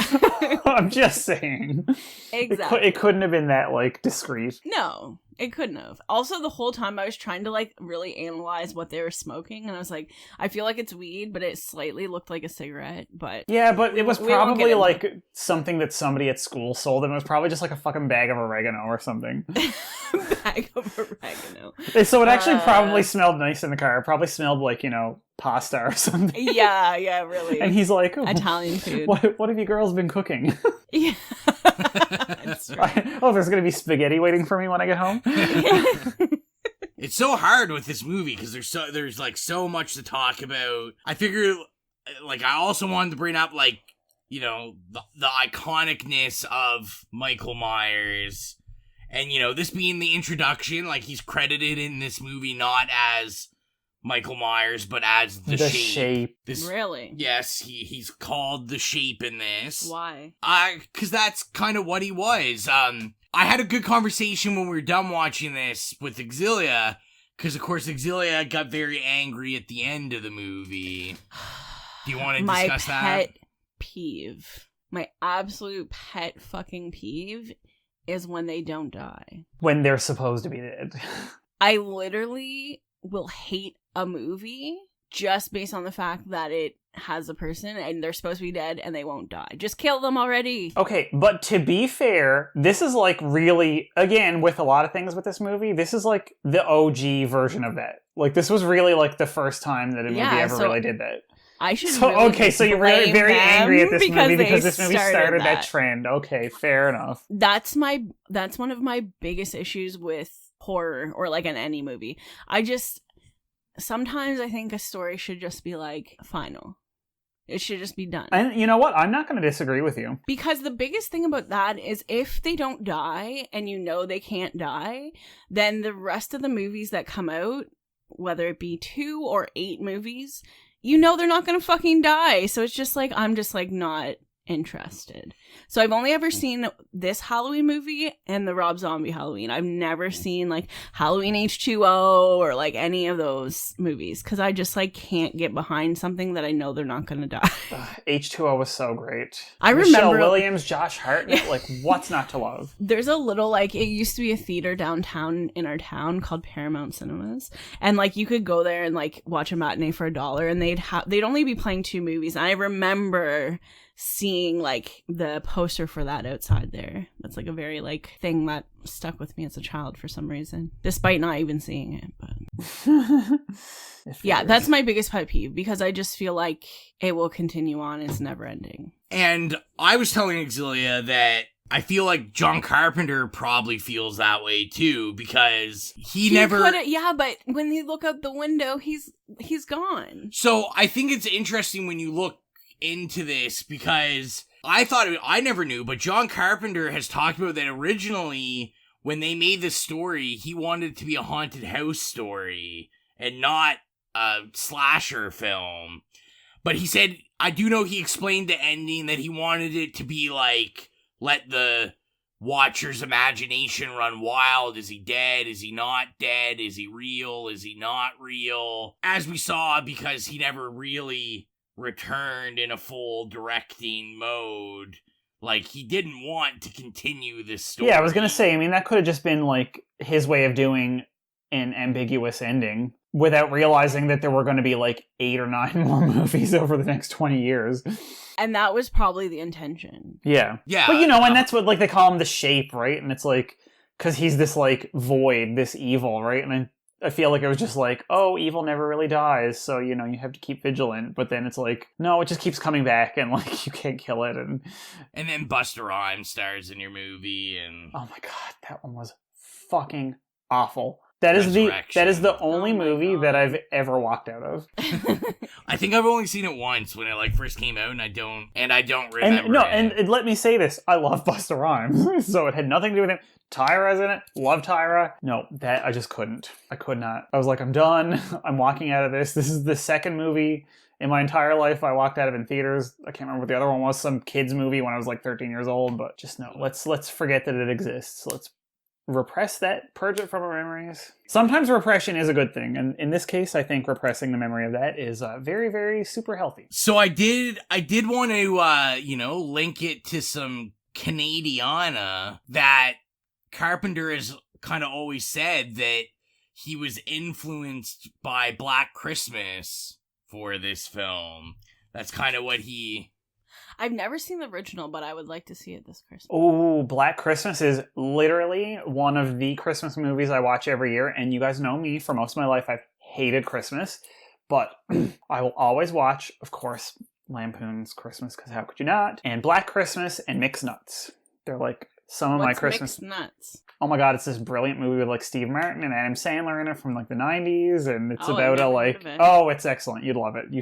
I'm just saying. Exactly. It couldn't have been that, like, discreet. No. It couldn't have. Also, the whole time I was trying to like really analyze what they were smoking, and I was like, I feel like it's weed, but it slightly looked like a cigarette. But yeah, but it was probably like something that somebody at school sold them. It was probably just like a fucking bag of oregano or something. Bag of oregano. So it actually probably smelled nice in the car. It probably smelled like, pasta or something. Yeah, really. And he's like, Italian food. What have you girls been cooking? Yeah. That's right. There's going to be spaghetti waiting for me when I get home. It's so hard with this movie because there's like so much to talk about. I figure, like, I also wanted to bring up like, the iconicness of Michael Myers, and this being the introduction. Like, he's credited in this movie not as Michael Myers, but as the Shape. Really? Yes, he's called the Shape in this. Why? Because that's kind of what he was. I had a good conversation when we were done watching this with Xylia, because, of course, Xylia got very angry at the end of the movie. Do you want to discuss that? My pet peeve, my absolute pet fucking peeve is when they don't die. When they're supposed to be dead. I literally will hate a movie just based on the fact that it has a person and they're supposed to be dead and they won't die. Just kill them already. Okay, but to be fair, this is like really, again, with a lot of things with this movie, this is like the OG version of that. Like, this was really like the first time that a movie ever really did that. I should so you're very, very angry at this movie because this movie started that trend. Okay, fair enough. That's one of my biggest issues with horror or like in any movie. Sometimes I think a story should just be like final. It should just be done. And you know what? I'm not going to disagree with you. Because the biggest thing about that is if they don't die and you know they can't die, then the rest of the movies that come out, whether it be 2 or 8 movies, you know they're not going to fucking die. So it's just like, I'm just like not interested. So I've only ever seen this Halloween movie and the Rob Zombie Halloween. I've never seen like Halloween H2O or like any of those movies because I just like can't get behind something that I know they're not gonna die. H2O was so great. I remember Michelle Williams, Josh Hartnett, like what's not to love? There's a little like it used to be a theater downtown in our town called Paramount Cinemas, and like you could go there and like watch a matinee for $1 and they'd only be playing 2 movies. And I remember seeing like the poster for that outside there. That's like a very like thing that stuck with me as a child for some reason, despite not even seeing it. But yeah, that's my biggest pet peeve because I just feel like it will continue on. It's never ending. And I was telling Xylia that I feel like John Carpenter probably feels that way too because he never but when you look out the window, he's gone. So I think it's interesting when you look into this because I never knew, but John Carpenter has talked about that originally when they made this story, he wanted it to be a haunted house story and not a slasher film. But he said, I do know he explained the ending that he wanted it to be like, let the watcher's imagination run wild. Is he dead? Is he not dead? Is he real? Is he not real? As we saw, because he never really returned in a full directing mode. Like, he didn't want to continue this story. Yeah, I was gonna say, I mean, that could have just been, like, his way of doing an ambiguous ending without realizing that there were going to be, like, 8 or 9 more movies over the next 20 years. And that was probably the intention. Yeah. Yeah. But, you know, and that's what, like, they call him the Shape, right? And it's, like, because he's this, like, void, this evil, right? And I feel like it was just like, oh, evil never really dies, so, you know, you have to keep vigilant. But then it's like, no, it just keeps coming back, and, like, you can't kill it. And then Busta Rhymes stars in your movie, and... oh my god, that one was fucking awful. That is the only movie that I've ever walked out of. I think I've only seen it once when it like first came out, and I don't remember. And let me say this: I love Busta Rhymes, so it had nothing to do with him. Tyra's in it. Love Tyra. No, that I just couldn't. I could not. I was like, I'm done. I'm walking out of this. This is the second movie in my entire life I walked out of in theaters. I can't remember what the other one was. Some kids movie when I was like 13 years old. But just no. Let's forget that it exists. Let's repress that, purge it from our memories. Sometimes repression is a good thing, and in this case, I think repressing the memory of that is very, very super healthy. So I did want to, link it to some Canadiana that Carpenter has kind of always said that he was influenced by Black Christmas for this film. That's kind of what he... I've never seen the original, but I would like to see it this Christmas. Oh, Black Christmas is literally one of the Christmas movies I watch every year. And you guys know me, for most of my life, I've hated Christmas. But I will always watch, of course, Lampoon's Christmas, because how could you not? And Black Christmas and Mixed Nuts. They're like some of my What's Christmas... Mixed Nuts? Oh my god, it's this brilliant movie with like Steve Martin and Adam Sandler in it from like the 90s, and it's about a like it's excellent. You'd love it. You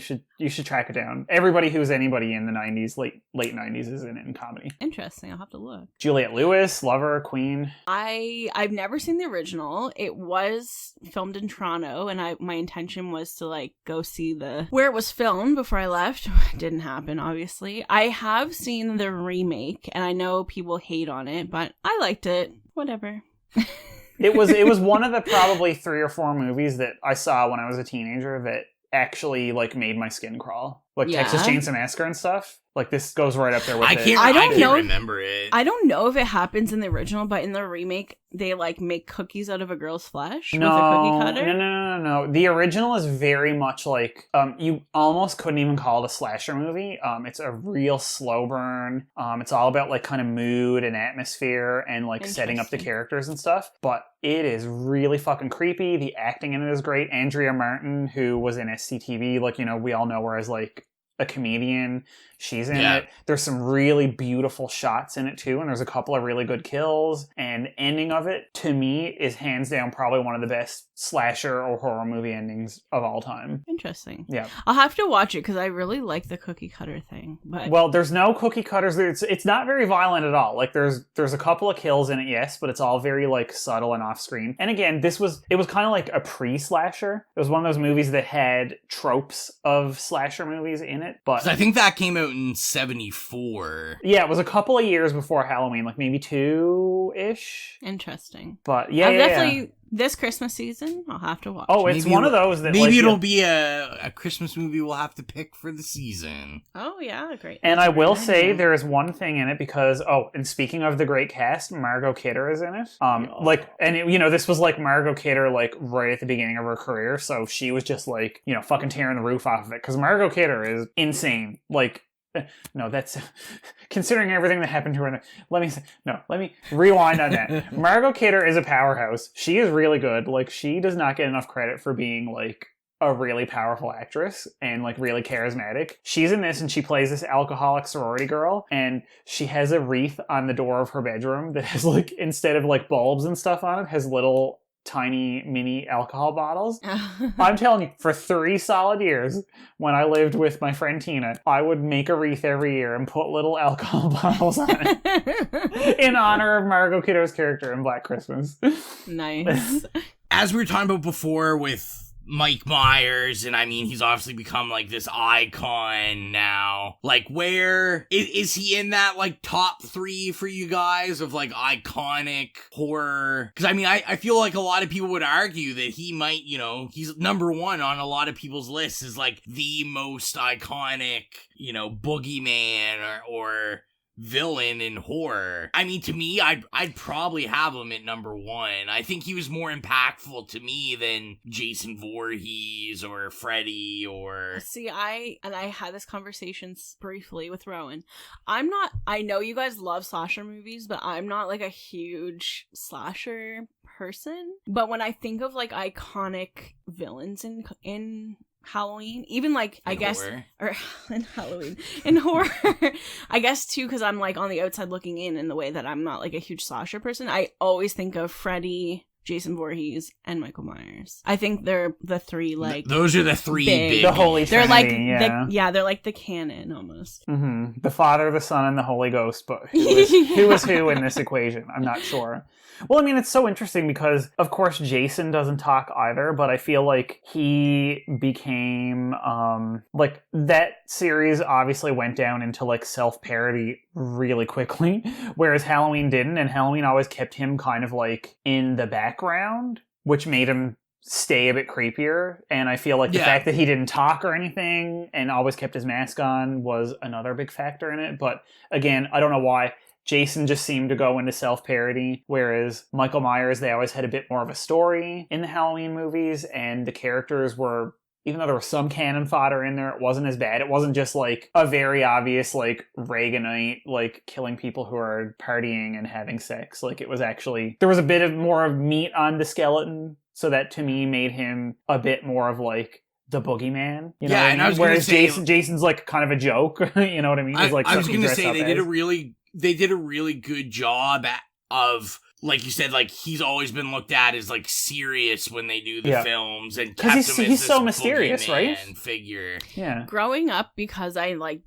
should track it down. Everybody who's anybody in the 90s, late 90s is in it in comedy. Interesting. I'll have to look. Juliette Lewis, Lover, Queen. I've never seen the original. It was filmed in Toronto, and my intention was to like go see where it was filmed before I left. It didn't happen, obviously. I have seen the remake, and I know people hate on it, but I liked it. Whatever. It was one of the probably 3 or 4 movies that I saw when I was a teenager that actually like made my skin crawl. Like Texas Chainsaw Massacre and stuff. Like this goes right up there with it. I can't remember it. I don't know if it happens in the original, but in the remake, they like make cookies out of a girl's flesh with a cookie cutter. No. The original is very much like you almost couldn't even call it a slasher movie. It's a real slow burn. It's all about like kind of mood and atmosphere and like setting up the characters and stuff. But it is really fucking creepy. The acting in it is great. Andrea Martin, who was in SCTV, like, you know, we all know her as like a comedian. She's in it. There's some really beautiful shots in it too, and there's a couple of really good kills. And the ending of it, to me, is hands down probably one of the best slasher or horror movie endings of all time. Interesting. Yeah. I'll have to watch it because I really like the cookie cutter thing. But well, there's no cookie cutters. It's not very violent at all. Like there's a couple of kills in it, yes, but it's all very like subtle and off screen. And again, it was kind of like a pre-slasher. It was one of those movies that had tropes of slasher movies in it. But I think that came out in 1974. Yeah, it was a couple of years before Halloween, like maybe 2-ish. Interesting. But definitely this Christmas season, I'll have to watch. Oh, it's one of those that maybe it'll be a Christmas movie we'll have to pick for the season. Oh yeah, great. And I will say there is one thing in it because and speaking of the great cast, Margot Kidder is in it. This was like Margot Kidder like right at the beginning of her career, so she was just like, you know, fucking tearing the roof off of it because Margot Kidder is insane. Like, no, that's considering everything that happened to her. Let me rewind on that. Margot Kidder is a powerhouse. She is really good. Like, she does not get enough credit for being like a really powerful actress and like really charismatic. She's in this and she plays this alcoholic sorority girl, and she has a wreath on the door of her bedroom that has like, instead of like bulbs and stuff on it, has little tiny mini alcohol bottles. I'm telling you, for 3 solid years when I lived with my friend Tina, I would make a wreath every year and put little alcohol bottles on it in honor of Margot Kidder's character in Black Christmas. Nice. As we were talking about before with Mike Myers, and I mean, he's obviously become like this icon now. Like, where is he in that like top 3 for you guys of like iconic horror? Because I mean, I feel like a lot of people would argue that he might, you know, he's number 1 on a lot of people's lists as like the most iconic, you know, boogeyman or villain in horror. I mean, to me, I'd probably have him at number 1. I think he was more impactful to me than Jason Voorhees or Freddy or... See, I had this conversation briefly with Rowan. I know you guys love slasher movies, but I'm not like a huge slasher person. But when I think of like iconic villains in Halloween, even like I guess horror. Or in Halloween in horror, I guess too, because I'm like on the outside looking in the way that I'm not like a huge slasher person. I always think of Freddy, Jason Voorhees, and Michael Myers. I think they're the 3 like those are the 3 big the Holy they're Trinity, like they're like the canon almost. Mm-hmm. The Father, the Son, and the Holy Ghost, but who is who in this equation? I'm not sure. Well, I mean, it's so interesting because, of course, Jason doesn't talk either, but I feel like he became, like, that series obviously went down into, like, self-parody really quickly, whereas Halloween didn't, and Halloween always kept him kind of, like, in the background, which made him stay a bit creepier. And I feel like the fact that he didn't talk or anything and always kept his mask on was another big factor in it. But, again, I don't know why. Jason just seemed to go into self-parody, whereas Michael Myers, they always had a bit more of a story in the Halloween movies, and the characters were, even though there was some cannon fodder in there, it wasn't as bad. It wasn't just like a very obvious like Reaganite, like killing people who are partying and having sex. Like, it was actually, there was a bit of more of meat on the skeleton, so that to me made him a bit more of like the boogeyman, you know. Yeah, and I was whereas say, Jason's like kind of a joke, you know what I mean? I was going to say they did a really they did a really good job of, like you said, like, he's always been looked at as, like, serious when they do the films, and kept him as he's so this mysterious, right? Figure. Yeah. Growing up, because I, like,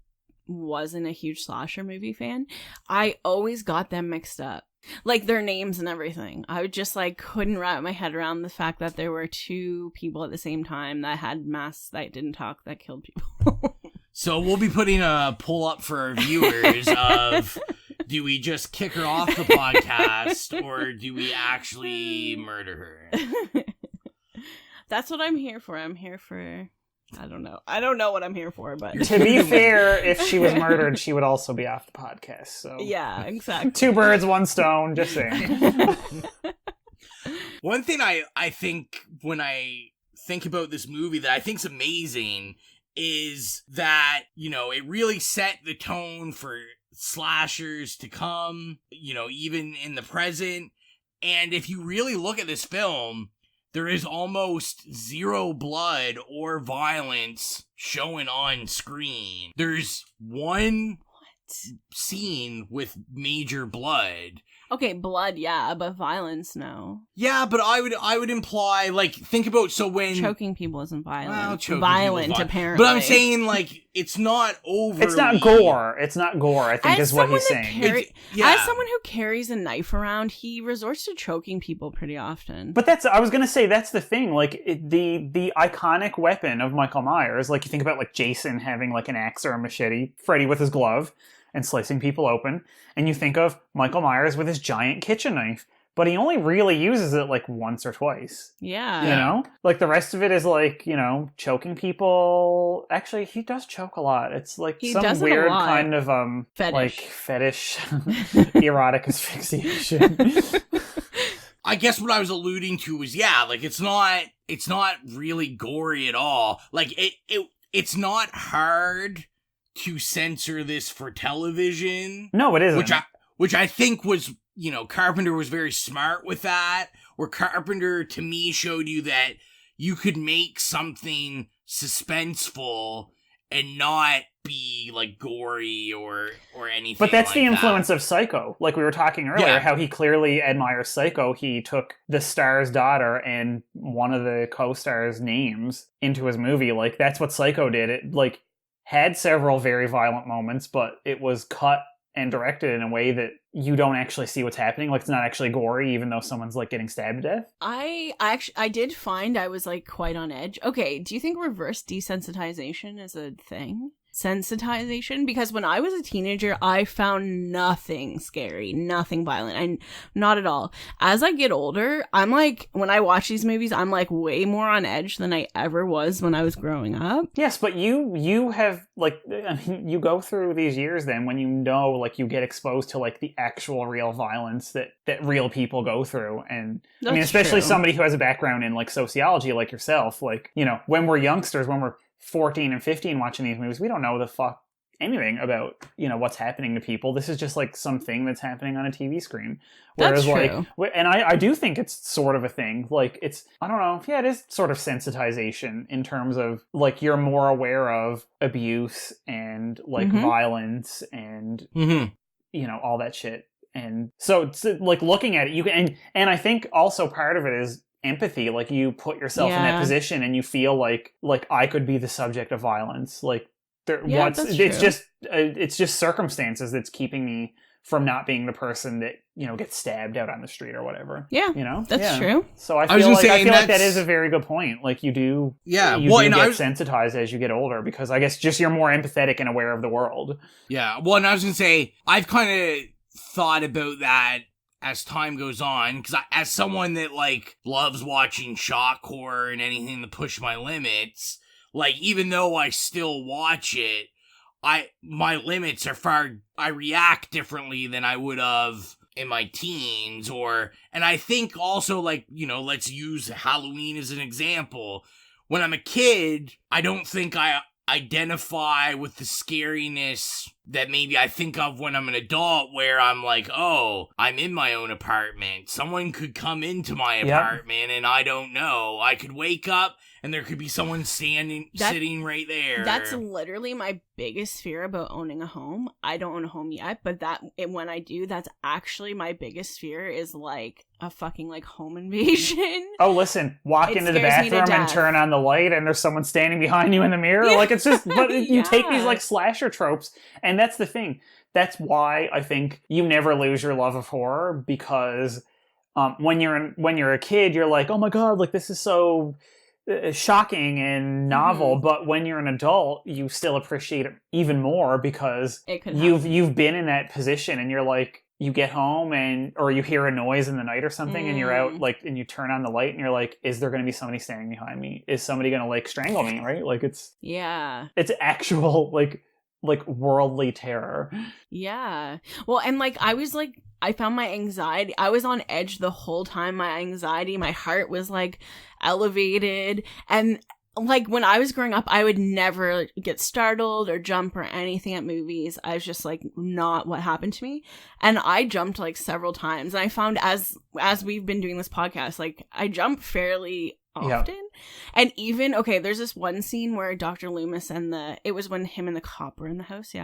wasn't a huge slasher movie fan, I always got them mixed up. Like, their names and everything. I just, like, couldn't wrap my head around the fact that there were two people at the same time that had masks that didn't talk that killed people. So we'll be putting a poll up for our viewers of, do we just kick her off the podcast, or do we actually murder her? That's what I'm here for. I'm here for... I don't know. I don't know what I'm here for, but... To be fair, if she was murdered, she would also be off the podcast, so... Yeah, exactly. 2 birds, 1 stone, just saying. One thing I think when I think about this movie that I think's amazing is that, you know, it really set the tone for slashers to come, you know, even in the present. And if you really look at this film, there is almost zero blood or violence showing on screen. There's one scene with major blood. Okay, blood, yeah, but violence, no. Yeah, but I would imply, like, think about, so when... Choking people isn't violent. Well, choking violent, people is apparently. But I'm saying, like, it's not overly... It's not gore. It's not gore, I think, As is what he's saying. As someone who carries a knife around, he resorts to choking people pretty often. But I was gonna say, that's the thing, like, the iconic weapon of Michael Myers, like, you think about, like, Jason having, like, an axe or a machete, Freddy with his glove, and slicing people open, and you think of Michael Myers with his giant kitchen knife, but he only really uses it, like, once or twice. Yeah. You know? Like, the rest of it is, like, you know, choking people. Actually, he does choke a lot. It's, like, some weird kind of, fetish, erotic asphyxiation. I guess what I was alluding to was, yeah, like, it's not really gory at all. Like, it's not hard to censor this for television. No, it isn't. Which I think was, you know, Carpenter was very smart with that, where Carpenter, to me, showed you that you could make something suspenseful and not be, like, gory or anything. But that's like the influence that. of Psycho. Like we were talking earlier, how he clearly admires Psycho. He took the star's daughter and one of the co-stars' names into his movie. Like, that's what Psycho did. It, like, had several very violent moments, but it was cut and directed in a way that you don't actually see what's happening. Like, it's not actually gory, even though someone's, like, getting stabbed to death. I did find I was, like, quite on edge. Okay, do you think reverse desensitization is a thing? Sensitization? Because when I was a teenager, I found nothing scary, nothing violent. Not at all. As I get older, I'm like, when I watch these movies, I'm like way more on edge than I ever was when I was growing up. Yes, but you have, like, I mean, you go through these years then when you know, like, you get exposed to, like, the actual real violence that real people go through. And That's I mean, especially true. somebody who has a background in, like, sociology like yourself, like, you know, when we're youngsters, when we're 14 and 15 watching these movies, we don't know the fuck anything about, you know, what's happening to people. This is just, like, something that's happening on a TV screen. Whereas, That's true. like, and I do think it's sort of a thing. Like, it's, I don't know, yeah, it is sort of sensitization in terms of, like, you're more aware of abuse and, like, violence and, you know, all that shit. And so, it's, like, looking at it, you can, and I think also part of it is empathy. Like, you put yourself in that position and you feel like I could be the subject of violence. Like, it's just circumstances that's keeping me from not being the person that, you know, gets stabbed out on the street or whatever. Yeah, you know, that's true. So I feel like that is a very good point. Like, you do, get sensitized as you get older, because I guess just you're more empathetic and aware of the world. Yeah. Well, and I was gonna say, I've kind of thought about that as time goes on, because as someone that, like, loves watching shock horror and anything to push my limits, like, even though I still watch it, my limits are I react differently than I would have in my teens, and I think also, like, you know, let's use Halloween as an example. When I'm a kid, I don't think I identify with the scariness that maybe I think of when I'm an adult, where I'm like, oh, I'm in my own apartment. Someone could come into my apartment and I don't know. I could wake up and there could be someone sitting right there. That's literally my biggest fear about owning a home. I don't own a home yet, but when I do, that's actually my biggest fear is like a fucking like home invasion. Oh, listen, walk into the bathroom and turn on the light and there's someone standing behind you in the mirror. Like, it's just, but you take these like slasher tropes, and that's the thing. That's why I think you never lose your love of horror, because when you're a kid, you're like, oh my god, like this is so shocking and novel. But when you're an adult, you still appreciate it even more because you've been in that position, and you're like, you get home or you hear a noise in the night or something, and you're out like, and you turn on the light, and you're like, is there going to be somebody standing behind me? Is somebody going to like strangle me? Right? Like it's actual like worldly terror. Yeah. Well, and like I found my anxiety, I was on edge the whole time. My anxiety, my heart was like elevated, and like when I was growing up, I would never get startled or jump or anything at movies. I was just like, not what happened to me. And I jumped like several times, and I found as we've been doing this podcast, like I jump fairly often. And even there's this one scene where Dr. Loomis it was when him and the cop were in the house,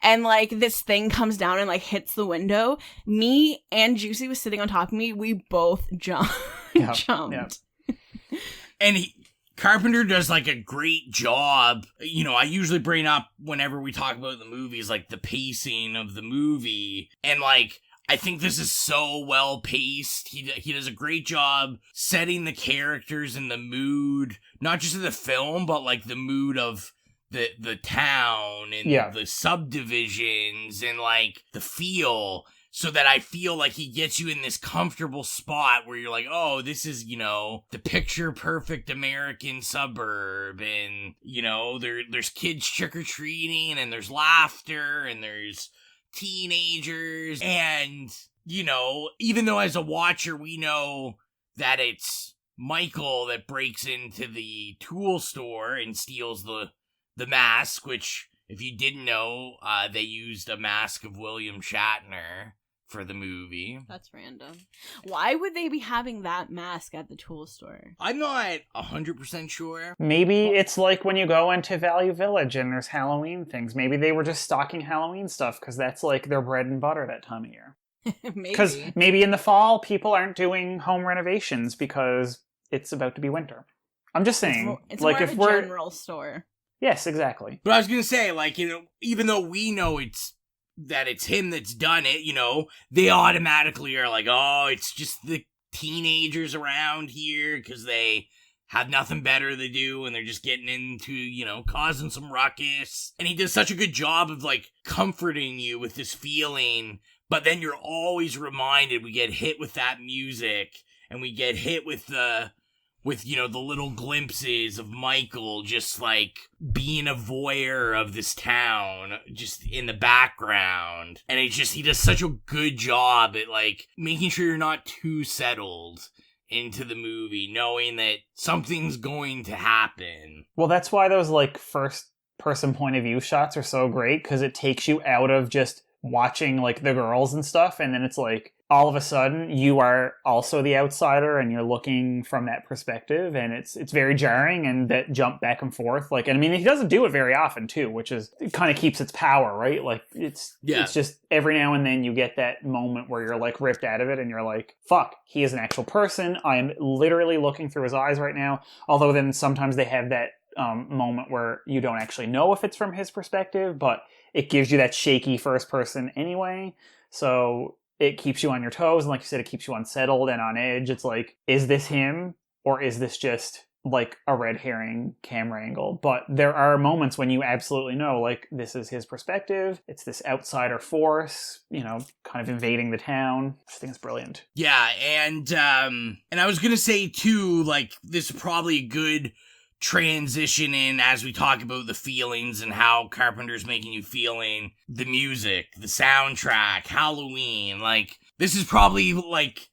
and like this thing comes down and like hits the window. Me and Juicy was sitting on top of me, we both jumped. And Carpenter does like a great job. You know, I usually bring up whenever we talk about the movies, like the pacing of the movie, and like I think this is so well paced. He does a great job setting the characters and the mood, not just of the film, but like the mood of the town and the subdivisions and like the feel, so that I feel like he gets you in this comfortable spot where you're like, oh, this is, you know, the picture perfect American suburb, and you know, there's kids trick-or-treating, and there's laughter, and there's teenagers, and you know, even though as a watcher we know that it's Michael that breaks into the tool store and steals the mask, which if you didn't know, they used a mask of William Shatner for the movie. That's random. Why would they be having that mask at the tool store? I'm not 100% sure. Maybe it's like when you go into Value Village and there's Halloween things. Maybe they were just stocking Halloween stuff because that's like their bread and butter that time of year. Because maybe in the fall people aren't doing home renovations because it's about to be winter. I'm just saying. It's like, more if of a we're general store. Yes, exactly. But I was gonna say, like, you know, even though we know it's him that's done it, you know, they automatically are like, oh, it's just the teenagers around here because they have nothing better to do and they're just getting into, you know, causing some ruckus. And he does such a good job of like comforting you with this feeling, but then you're always reminded, we get hit with that music, and we get hit with you know, the little glimpses of Michael just like being a voyeur of this town just in the background. And it's just, he does such a good job at like making sure you're not too settled into the movie, knowing that something's going to happen. Well, that's why those like first person point of view shots are so great, because it takes you out of just watching like the girls and stuff, and then it's like all of a sudden you are also the outsider and you're looking from that perspective, and it's very jarring, and that jump back and forth, like, and I mean, he doesn't do it very often too, which is, it kind of keeps its power, right? Like it's just every now and then you get that moment where you're like ripped out of it and you're like, fuck, he is an actual person. I am literally looking through his eyes right now. Although then sometimes they have that moment where you don't actually know if it's from his perspective, but it gives you that shaky first person anyway. So it keeps you on your toes, and like you said, it keeps you unsettled and on edge. It's like, is this him, or is this just like a red herring camera angle? But there are moments when you absolutely know, like, this is his perspective. It's this outsider force, you know, kind of invading the town. I think it's brilliant. Yeah, and I was gonna say too, like, this is probably a good transition in as we talk about the feelings and how Carpenter's making you feeling the music, the soundtrack, Halloween. Like, this is probably like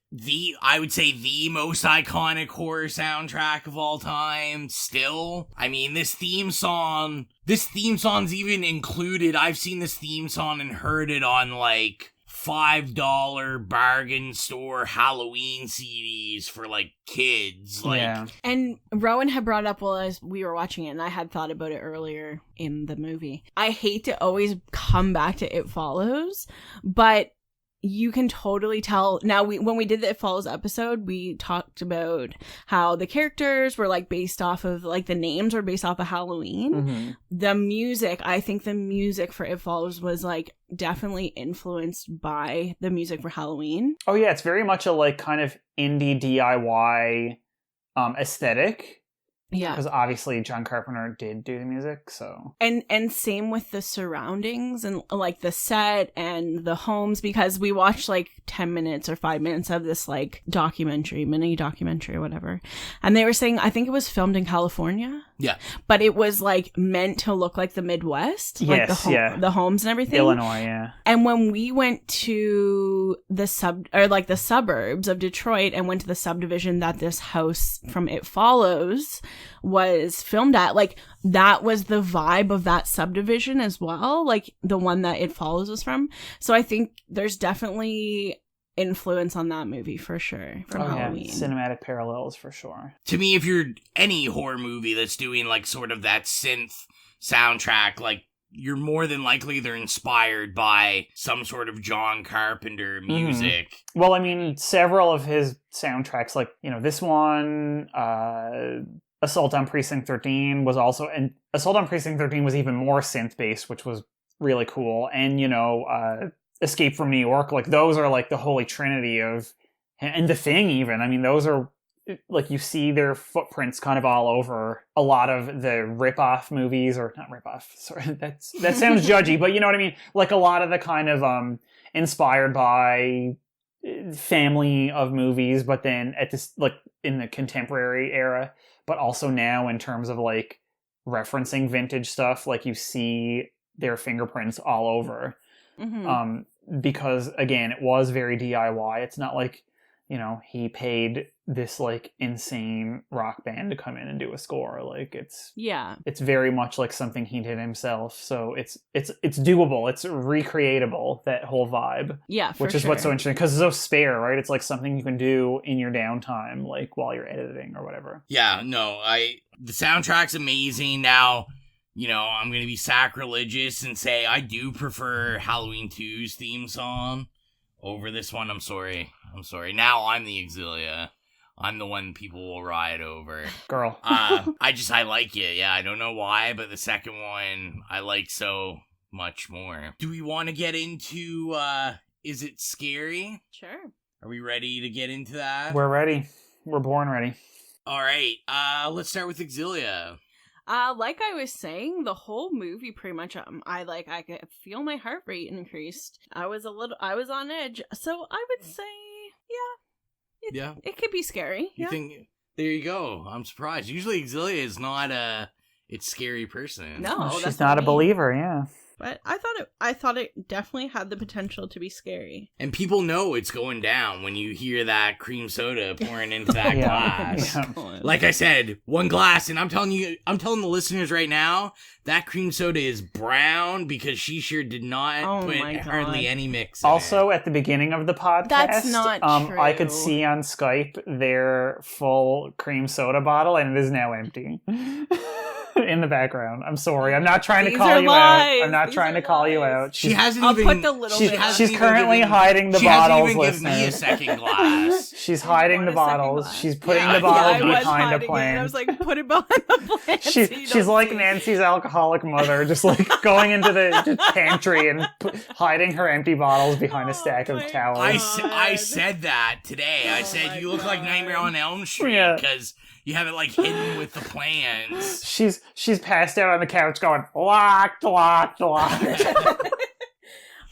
I would say the most iconic horror soundtrack of all time still. I mean, this theme song's even included. I've seen this theme song and heard it on like $5 bargain store Halloween CDs for like kids. Like, Yeah. And Rowan had brought up while as we were watching it, and I had thought about it earlier in the movie. I hate to always come back to It Follows, but you can totally tell. Now, when we did the It Follows episode, we talked about how the characters were like based off of, like, the names were based off of Halloween. Mm-hmm. The music, I think the music for It Follows was like definitely influenced by the music for Halloween. Oh yeah, it's very much a like kind of indie DIY aesthetic. Yeah. Because obviously John Carpenter did do the music, so. And same with the surroundings and like the set and the homes, because we watched like 10 minutes or 5 minutes of this like mini documentary or whatever. And they were saying, I think it was filmed in California. Yeah. But it was like meant to look like the Midwest. Like Yes, the homes and everything. Illinois, yeah. And when we went to the suburbs of Detroit and went to the subdivision that this house from It Follows was filmed at, like, that was the vibe of that subdivision as well, like the one that It Follows was from. So I think there's definitely influence on that movie for sure from Halloween. Yeah. Cinematic parallels for sure. To me, if you're any horror movie that's doing like sort of that synth soundtrack, like, you're more than likely they're inspired by some sort of John Carpenter music. Mm-hmm. Well, I mean, several of his soundtracks, like, you know, this one, Assault on Precinct 13 was also, and Assault on Precinct 13 was even more synth-based, which was really cool. And, you know, Escape from New York, like, those are like the holy trinity of, and The Thing even, I mean, those are, like, you see their footprints kind of all over a lot of the rip-off movies, or not rip-off, sorry, that sounds judgy, but you know what I mean? Like, a lot of the kind of inspired by family of movies, but then at this, like, in the contemporary era, but also now in terms of, like, referencing vintage stuff, like, you see their fingerprints all over. Mm-hmm. Because, again, it was very DIY. It's not like, you know, he paid this like insane rock band to come in and do a score. Like, it's very much like something he did himself. So it's doable. It's recreatable, that whole vibe. Yeah, for which is what's so interesting, because it's so spare, right? It's like something you can do in your downtime, like while you're editing or whatever. Yeah, no, the soundtrack's amazing. Now, you know, I'm gonna be sacrilegious and say I do prefer Halloween 2's theme song over this one. I'm sorry. Now I'm the Xylia. I'm the one people will riot over. Girl. I like it. Yeah, I don't know why, but the second one I like so much more. Do we want to get into, is it scary? Sure. Are we ready to get into that? We're ready. We're born ready. All right. Let's start with Xylia. Like I was saying, the whole movie pretty much, I could feel my heart rate increased. I was on edge. So I would say, it could be scary. You think? There you go. I'm surprised. Usually Xylia is not a scary person. No, she's not a believer. Yeah. But I thought it definitely had the potential to be scary. And people know it's going down when you hear that cream soda pouring into that glass. Yeah. Like I said, one glass, and I'm telling the listeners right now, that cream soda is brown because she sure did not put hardly any mix in Also, it. at the beginning of the podcast, that's not true. I could see on Skype their full cream soda bottle, and it is now empty. In the background. I'm sorry. I'm not trying to call you out. I'm not trying to call you out. She hasn't I'll even. put the little bit. She's currently hiding the bottles. She hasn't even given me a second glass. She's hiding the bottles. She's putting the bottles behind a plant. I was like, put it behind the plant. She's like Nancy's alcoholic mother, just like going into the pantry and hiding her empty bottles behind a stack of towels. I said that today. I said you look like Nightmare on Elm Street because you have it like hidden with the plants. She's passed out on the couch going, locked.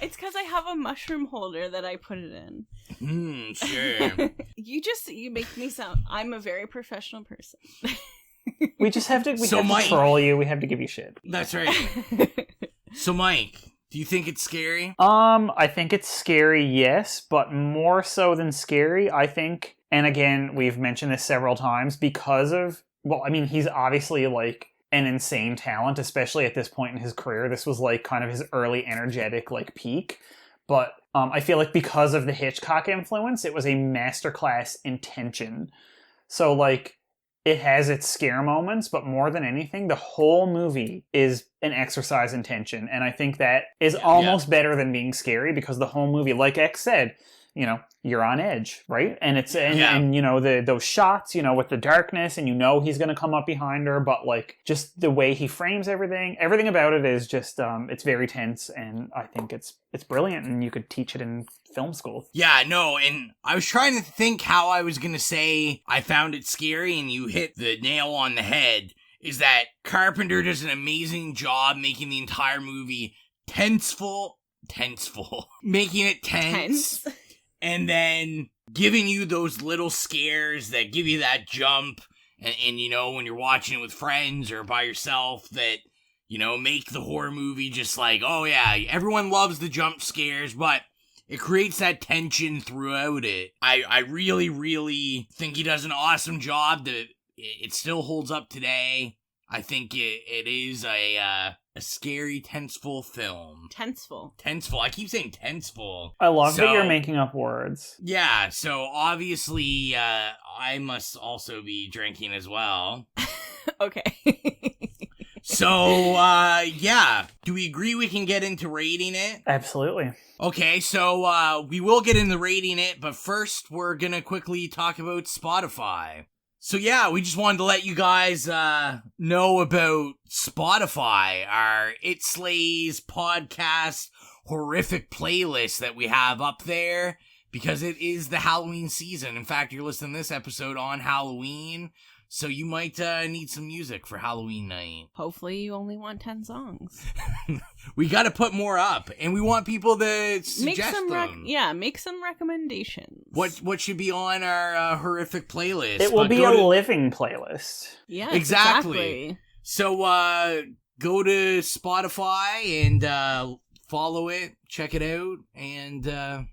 It's because I have a mushroom holder that I put it in. Sure. You make me sound, I'm a very professional person. We just have to, to troll you. We have to give you shit. That's right. So Mike, do you think it's scary? I think it's scary, yes, but more so than scary, I think, and again, we've mentioned this several times, because of, well, I mean, he's obviously like an insane talent, especially at this point in his career. This was like kind of his early energetic like peak. But I feel like because of the Hitchcock influence, it was a masterclass in tension. So, like, it has its scare moments, but more than anything, the whole movie is an exercise in tension. And I think that is almost better than being scary, because the whole movie, like X said, you know, you're on edge, right? And it's, and you know, those shots, you know, with the darkness, and you know he's going to come up behind her, but like, just the way he frames everything about it is just, it's very tense, and I think it's brilliant, and you could teach it in film school. Yeah, no, and I was trying to think how I was going to say I found it scary, and you hit the nail on the head, is that Carpenter does an amazing job making the entire movie tenseful, making it tense. And then giving you those little scares that give you that jump. And, you know, when you're watching it with friends or by yourself, that, you know, make the horror movie just like, oh yeah, everyone loves the jump scares, but it creates that tension throughout it. I really, really think he does an awesome job. It still holds up today. I think it is a scary, tenseful film. Tenseful. I keep saying tenseful. I love that you're making up words. Yeah, so obviously I must also be drinking as well. Okay. So, yeah. Do we agree we can get into rating it? Absolutely. Okay, so we will get into rating it, but first we're gonna quickly talk about Spotify. So yeah, we just wanted to let you guys know about Spotify, our It Slays podcast horrific playlist that we have up there, because it is the Halloween season. In fact, you're listening to this episode on Halloween, so you might need some music for Halloween night. Hopefully you only want 10 songs. We got to put more up, and we want people to suggest them. Make some recommendations. What should be on our horrific playlist? It will be a living playlist. Yeah, exactly. So go to Spotify and follow it, check it out, and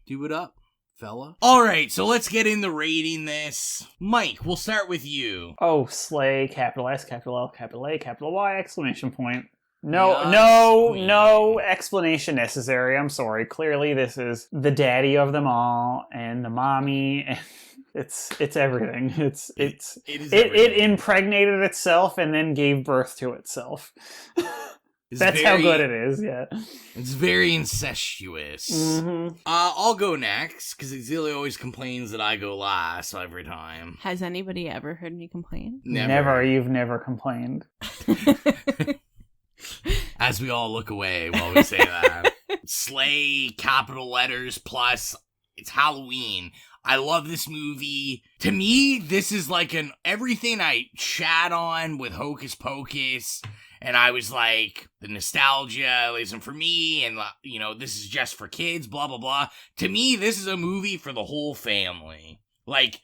do it up, fella. All right, so let's get into rating this. Mike, we'll start with you. Oh, slay! Capital S, capital L, capital A, capital Y! Exclamation point. No explanation necessary. I'm sorry. Clearly, this is the daddy of them all, and the mommy, and it's everything. It impregnated itself and then gave birth to itself. That's how good it is. Yeah, it's very incestuous. Mm-hmm. I'll go next because Xylia always complains that I go last every time. Has anybody ever heard me complain? Never. You've never complained. As we all look away while we say that. Slay, capital letters, plus it's Halloween. I love this movie. To me, this is like everything I chat on with Hocus Pocus. And I was like, the nostalgia isn't for me, and, you know, this is just for kids, blah, blah, blah. To me, this is a movie for the whole family. Like,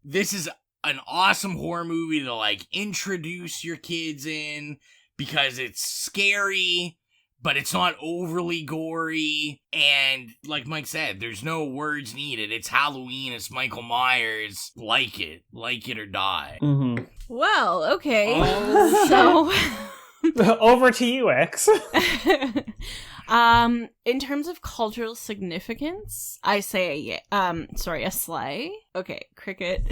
this is an awesome horror movie to, like, introduce your kids in, because it's scary, but it's not overly gory, and, like Mike said, there's no words needed. It's Halloween, it's Michael Myers. Like it or die. Mm-hmm. Well, okay. So... Over to you, X. In terms of cultural significance, I say a slay. Okay, cricket.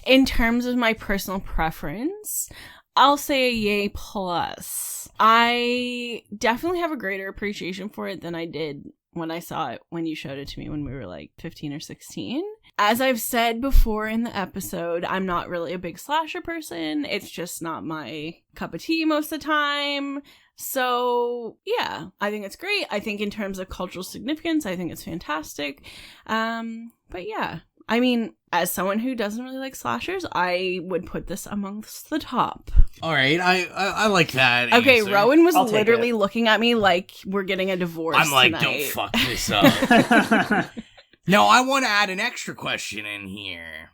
In terms of my personal preference, I'll say a yay plus. I definitely have a greater appreciation for it than I did when I saw it when you showed it to me when we were like 15 or 16. As I've said before in the episode, I'm not really a big slasher person. It's just not my cup of tea most of the time. So, yeah, I think it's great. I think in terms of cultural significance, I think it's fantastic. But yeah, I mean, as someone who doesn't really like slashers, I would put this amongst the top. All right, I like that. Okay, answer. Rowan was literally looking at me like we're getting a divorce I'm like, tonight. don't fuck this up. No, I want to add an extra question in here.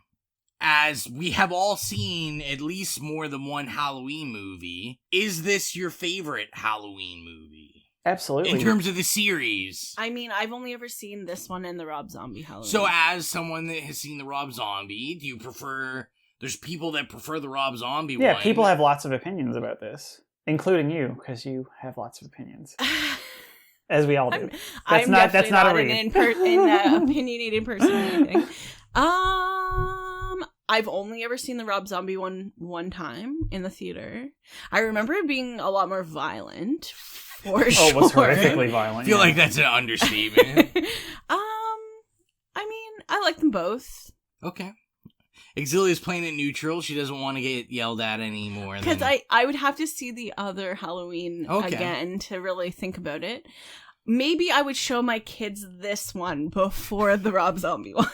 As we have all seen at least more than one Halloween movie, is this your favorite Halloween movie? Absolutely. In terms of the series. I mean, I've only ever seen this one and the Rob Zombie Halloween. So as someone that has seen the Rob Zombie, do you prefer... There's people that prefer the Rob Zombie one. Yeah, people have lots of opinions about this. Including you, because you have lots of opinions. As we all do. I'm That's not a read. an opinionated person or anything. I've only ever seen the Rob Zombie one time in the theater. I remember it being a lot more violent, for sure. Oh, it was horrifically violent. I feel like that's an understatement. I mean, I like them both. Okay. Xylia's playing it neutral. She doesn't want to get yelled at anymore. Because I would have to see the other Halloween again to really think about it. Maybe I would show my kids this one before the Rob Zombie one.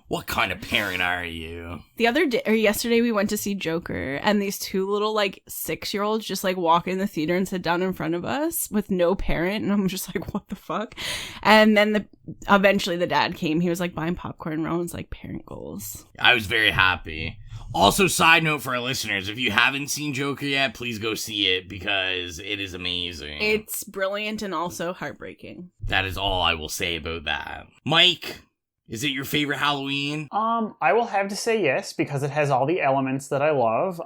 What kind of parent are you? The other day, or yesterday, we went to see Joker, and these two little, 6-year-olds just, walk in the theater and sit down in front of us with no parent, and I'm just like, what the fuck? And then eventually the dad came. He was, buying popcorn, and Rowan's like, parent goals. I was very happy. Also, side note for our listeners, if you haven't seen Joker yet, please go see it, because it is amazing. It's brilliant and also heartbreaking. That is all I will say about that. Mike, is it your favorite Halloween? I will have to say yes, because it has all the elements that I love.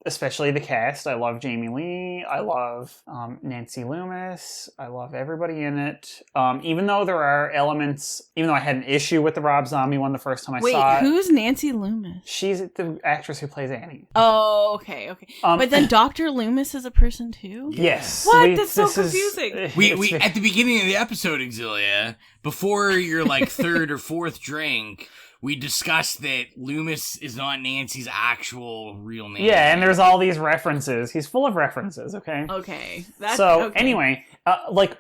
Especially the cast. I love Jamie Lee. I love Nancy Loomis. I love everybody in it. Even though there are elements, even though I had an issue with the Rob Zombie one the first time I saw it. Wait, who's Nancy Loomis? She's the actress who plays Annie. Oh, okay. But then Dr. Loomis is a person too? Yes. What? That's so confusing. We at the beginning of the episode, Xylia, before your third or fourth drink, we discussed that Loomis is not Nancy's actual real name. Yeah, and there's all these references. He's full of references, okay? Okay. Anyway,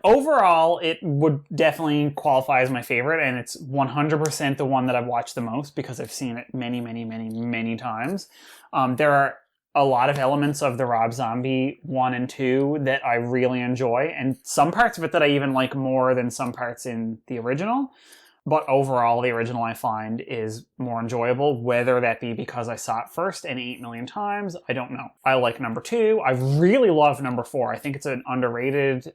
overall, it would definitely qualify as my favorite, and it's 100% the one that I've watched the most because I've seen it many, many, many, many times. There are a lot of elements of the Rob Zombie 1 and 2 that I really enjoy, and some parts of it that I even like more than some parts in the original. But overall, the original I find is more enjoyable, whether that be because I saw it first and 8 million times, I don't know. I like number 2. I really love number 4. I think it's an underrated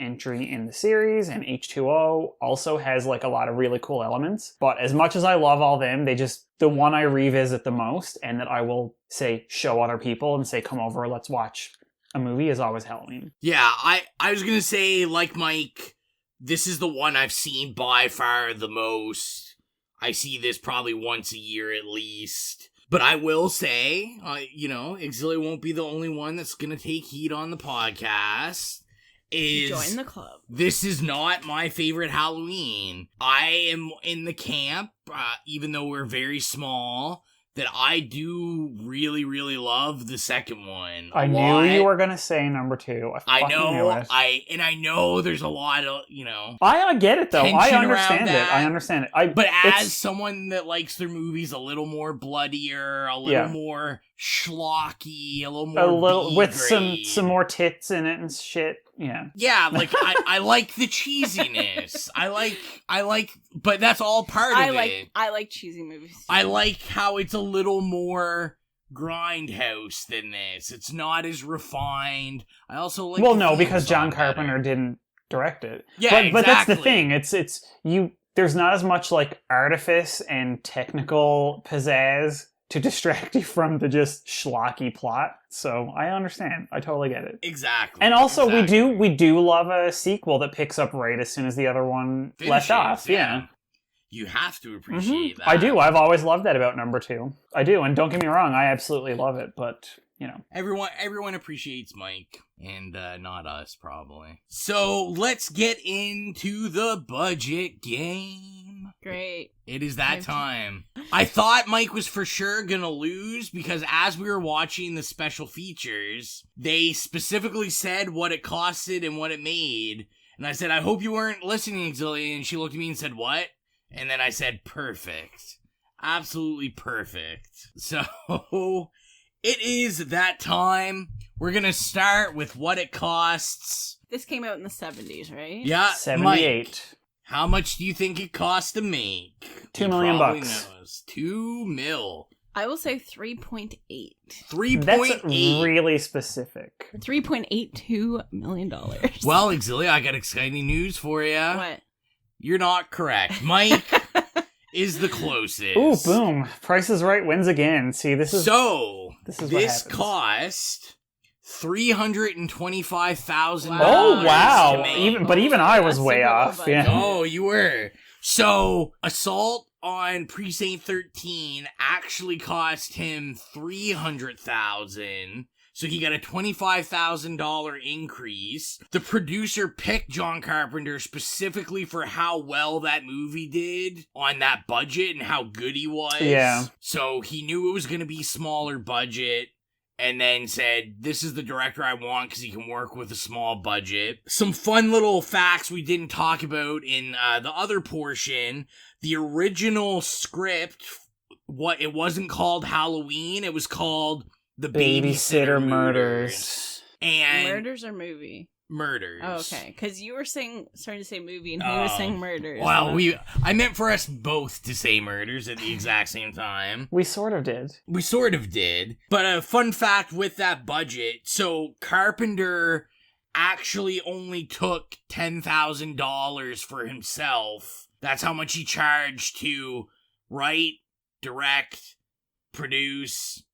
entry in the series, and H2O also has a lot of really cool elements. But as much as I love all them, the one I revisit the most and that I will say show other people and say, come over, let's watch a movie is always Halloween. Yeah, I was going to say, like Mike, this is the one I've seen by far the most. I see this probably once a year at least. But I will say, Xylia won't be the only one that's going to take heat on the podcast. Join the club. This is not my favorite Halloween. I am in the camp, even though we're very small, that I do really, really love the second one. I knew you were going to say number 2. I know. I know there's a lot of, I get it, though. I understand it. But as someone that likes their movies a little more bloodier, a little more schlocky, a little more with some more tits in it and shit. Yeah. Yeah, I like the cheesiness. I like, but that's all part of it. I like cheesy movies too. I like how it's a little more grindhouse than this. It's not as refined. I also like. Well, no, because John Carpenter didn't direct it. Yeah, but that's the thing. It's you. There's not as much artifice and technical pizzazz to distract you from the just schlocky plot. So I understand. I totally get it. Exactly. And also we do love a sequel that picks up right as soon as the other one left off. Yeah. You have to appreciate that. I do. I've always loved that about number 2. I do. And don't get me wrong, I absolutely love it, but everyone appreciates Mike and not us probably. So let's get into the budget game. Great. It is that time. I thought Mike was for sure gonna lose because as we were watching the special features, they specifically said what it costed and what it made. And I said, I hope you weren't listening, Xylia. And she looked at me and said, what? And then I said, perfect. Absolutely perfect. So it is that time. We're gonna start with what it costs. This came out in the 70s, right? Yeah, 78. Mike, how much do you think it costs to make? $2 million bucks. Knows. $2 million. I will say 3.8. 3.8. That's really specific. $3.82 million. Well, Xylia, I got exciting news for you. What? You're not correct. Mike is the closest. Ooh, boom. Price is Right wins again. See, this is what happens. Cost $325,000. Oh wow! to make. Even I was That's way super low off. budget. Yeah. Oh, you were. So, Assault on Precinct 13 actually cost him $300,000. So he got a $25,000 increase. The producer picked John Carpenter specifically for how well that movie did on that budget and how good he was. Yeah. So he knew it was going to be smaller budget. And then said, this is the director I want because he can work with a small budget. Some fun little facts we didn't talk about in the other portion. The original script, it wasn't called Halloween. It was called The Babysitter Murders. And Murders or movie? Murders. Oh, okay. Because you were starting to say movie, and he was saying murders. Well, I meant for us both to say murders at the exact same time. We sort of did. But a fun fact with that budget, so Carpenter actually only took $10,000 for himself. That's how much he charged to write, direct, produce,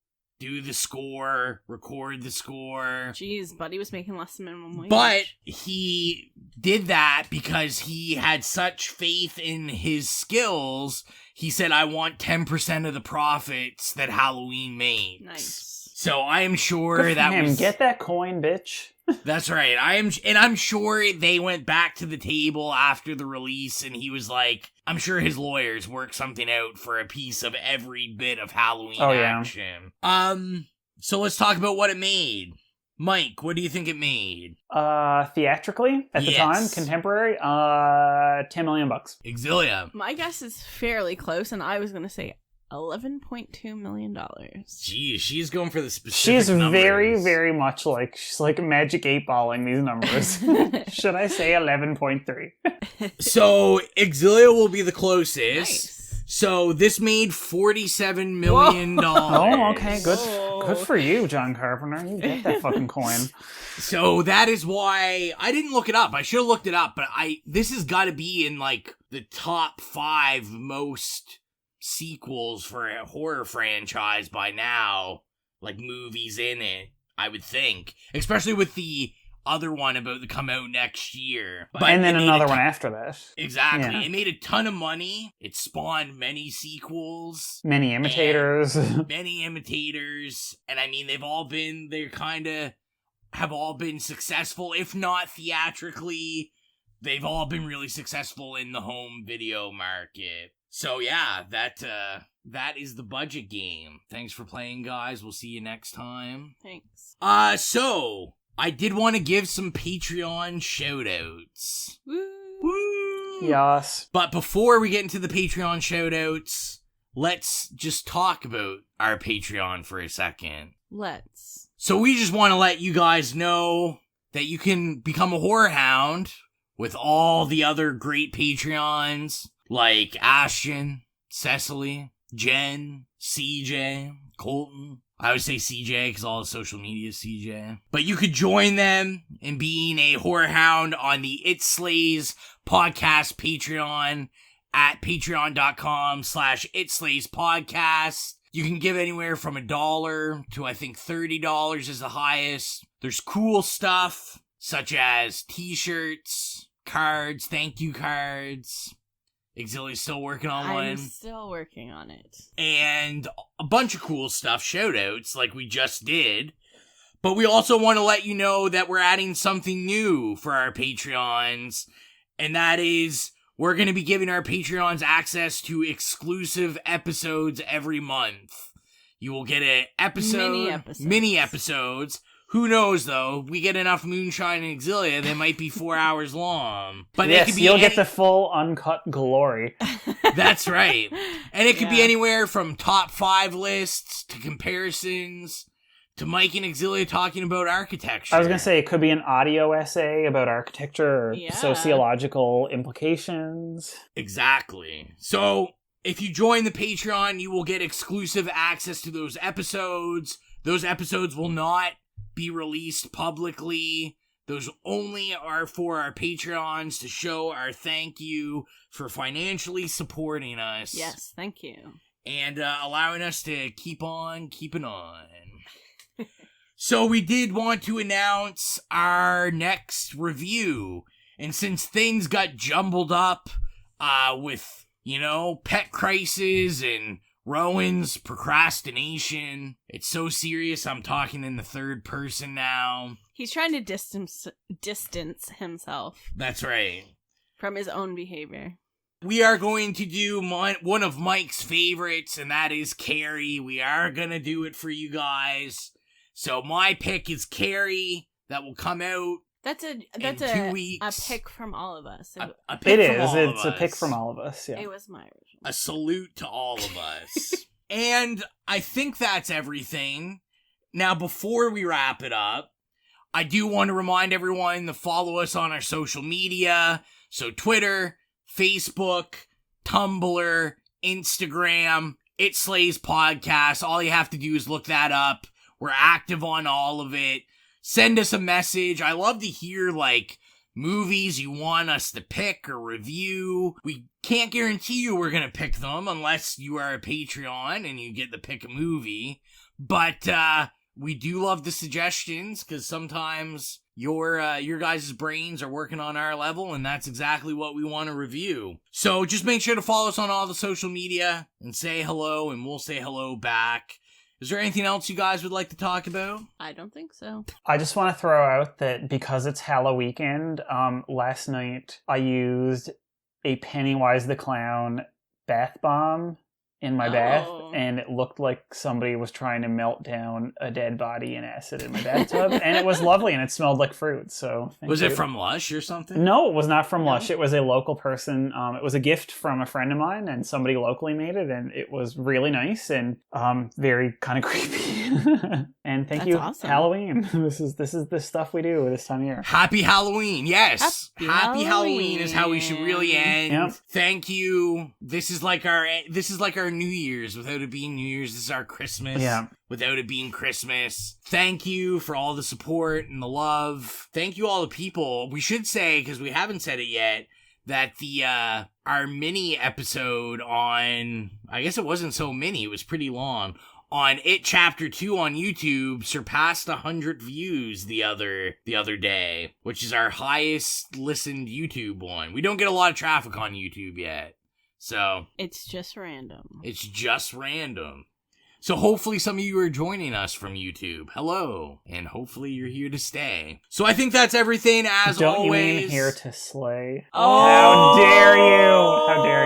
do the score, record the score. Jeez, Buddy was making less than minimum wage. But he did that because he had such faith in his skills. He said, I want 10% of the profits that Halloween makes. Nice. So I am sure Good for that him. was... Get that coin, bitch. That's right. I'm sure they went back to the table after the release and he was like, I'm sure his lawyers worked something out for a piece of every bit of Halloween action. So let's talk about what it made. Mike, what do you think it made? Theatrically at the time, contemporary, $10 million. Xylia. My guess is fairly close, and I was going to say $11.2 million. Geez, she's going for the specific She's numbers. very, very much like, she's like Magic 8-balling these numbers. Should I say 11.3? So, Xylia will be the closest. Nice. So, this made $47 million. Oh, okay, good for you, John Carpenter. You get that fucking coin. So, that is why I didn't look it up. I should have looked it up, but this has got to be in, like, the top 5 most sequels for a horror franchise by now, like movies in it, I would think, especially with the other one about to come out next year. But and then another one after that. Exactly. Yeah. It made a ton of money. It spawned many sequels. Many imitators. And I mean, they have all been successful, if not theatrically. They've all been really successful in the home video market. So yeah, that is the budget game. Thanks for playing, guys. We'll see you next time. Thanks. So I did want to give some Patreon shoutouts. Woo! Yes. But before we get into the Patreon shoutouts, let's just talk about our Patreon for a second. Let's. So we just want to let you guys know that you can become a horror hound with all the other great Patreons like Ashton, Cecily, Jen, CJ, Colton. I always say CJ because all the social media is CJ. But you could join them in being a horror hound on the It Slays podcast Patreon at patreon.com/itslayspodcast. You can give anywhere from $1 to I think $30 is the highest. There's cool stuff such as t-shirts, cards, thank you cards. Xylia's still working on one. I'm still working on it. And a bunch of cool stuff, shoutouts, like we just did. But we also want to let you know that we're adding something new for our Patreons. And that is, we're going to be giving our Patreons access to exclusive episodes every month. You will get an episode, mini episodes. Who knows, though? We get enough Moonshine and Xylia, they might be 4 hours long. But yes, it could be you'll get the full uncut glory. That's right. And it could be anywhere from top 5 lists to comparisons to Mike and Xylia talking about architecture. I was going to say, it could be an audio essay about architecture or sociological implications. Exactly. So, if you join the Patreon, you will get exclusive access to those episodes. Those episodes will not be released publicly. Those only are for our Patreons to show our thank you for financially supporting us. Yes, thank you. And allowing us to keep on keeping on. So we did want to announce our next review. And since things got jumbled up with, pet crisis and Rowan's procrastination, it's so serious I'm talking in the third person now. He's trying to distance himself. That's right. From his own behavior. We are going to do one of Mike's favorites, and that is Carrie. We are going to do it for you guys. So my pick is Carrie. That will come out That's in 2 weeks. A pick from all of us. A pick It from is. all It's of a pick us. from all of us. Yeah. It was my original. A salute to all of us. And I think that's everything. Now, before we wrap it up, I do want to remind everyone to follow us on our social media. So Twitter, Facebook, Tumblr, Instagram, It Slays Podcast. All you have to do is look that up. We're active on all of it. Send us a message. I love to hear, movies you want us to pick or review. We can't guarantee you we're going to pick them unless you are a Patreon and you get to pick a movie. But we do love the suggestions because sometimes your guys' brains are working on our level, and that's exactly what we want to review. So just make sure to follow us on all the social media and say hello, and we'll say hello back. Is there anything else you guys would like to talk about? I don't think so. I just want to throw out that because it's Halloween, last night I used a Pennywise the Clown bath bomb in my bath, and it looked like somebody was trying to melt down a dead body in acid in my bathtub, and it was lovely, and it smelled like fruit, so Was it from Lush or something? No, it was not from Lush. It was a local person. It was a gift from a friend of mine, and somebody locally made it, and it was really nice and very kind of creepy. And thank you, awesome. Halloween. This is the stuff we do this time of year. Happy Halloween, yes. Happy Halloween is how we should really end. Yep. Thank you. This is like our New Year's without it being New Year's. This is our Christmas without it being Christmas. Thank you for all the support and the love. Thank you all the people. We should say, because we haven't said it yet, that the our mini episode on, I guess it wasn't so mini, it was pretty long, on It Chapter 2 on YouTube surpassed 100 views the other day, which is our highest listened YouTube one. We don't get a lot of traffic on YouTube yet, so It's just random. So hopefully some of you are joining us from YouTube. Hello, and hopefully you're here to stay. So I think that's everything as Don't always. you mean here to slay? Oh! How dare you? How dare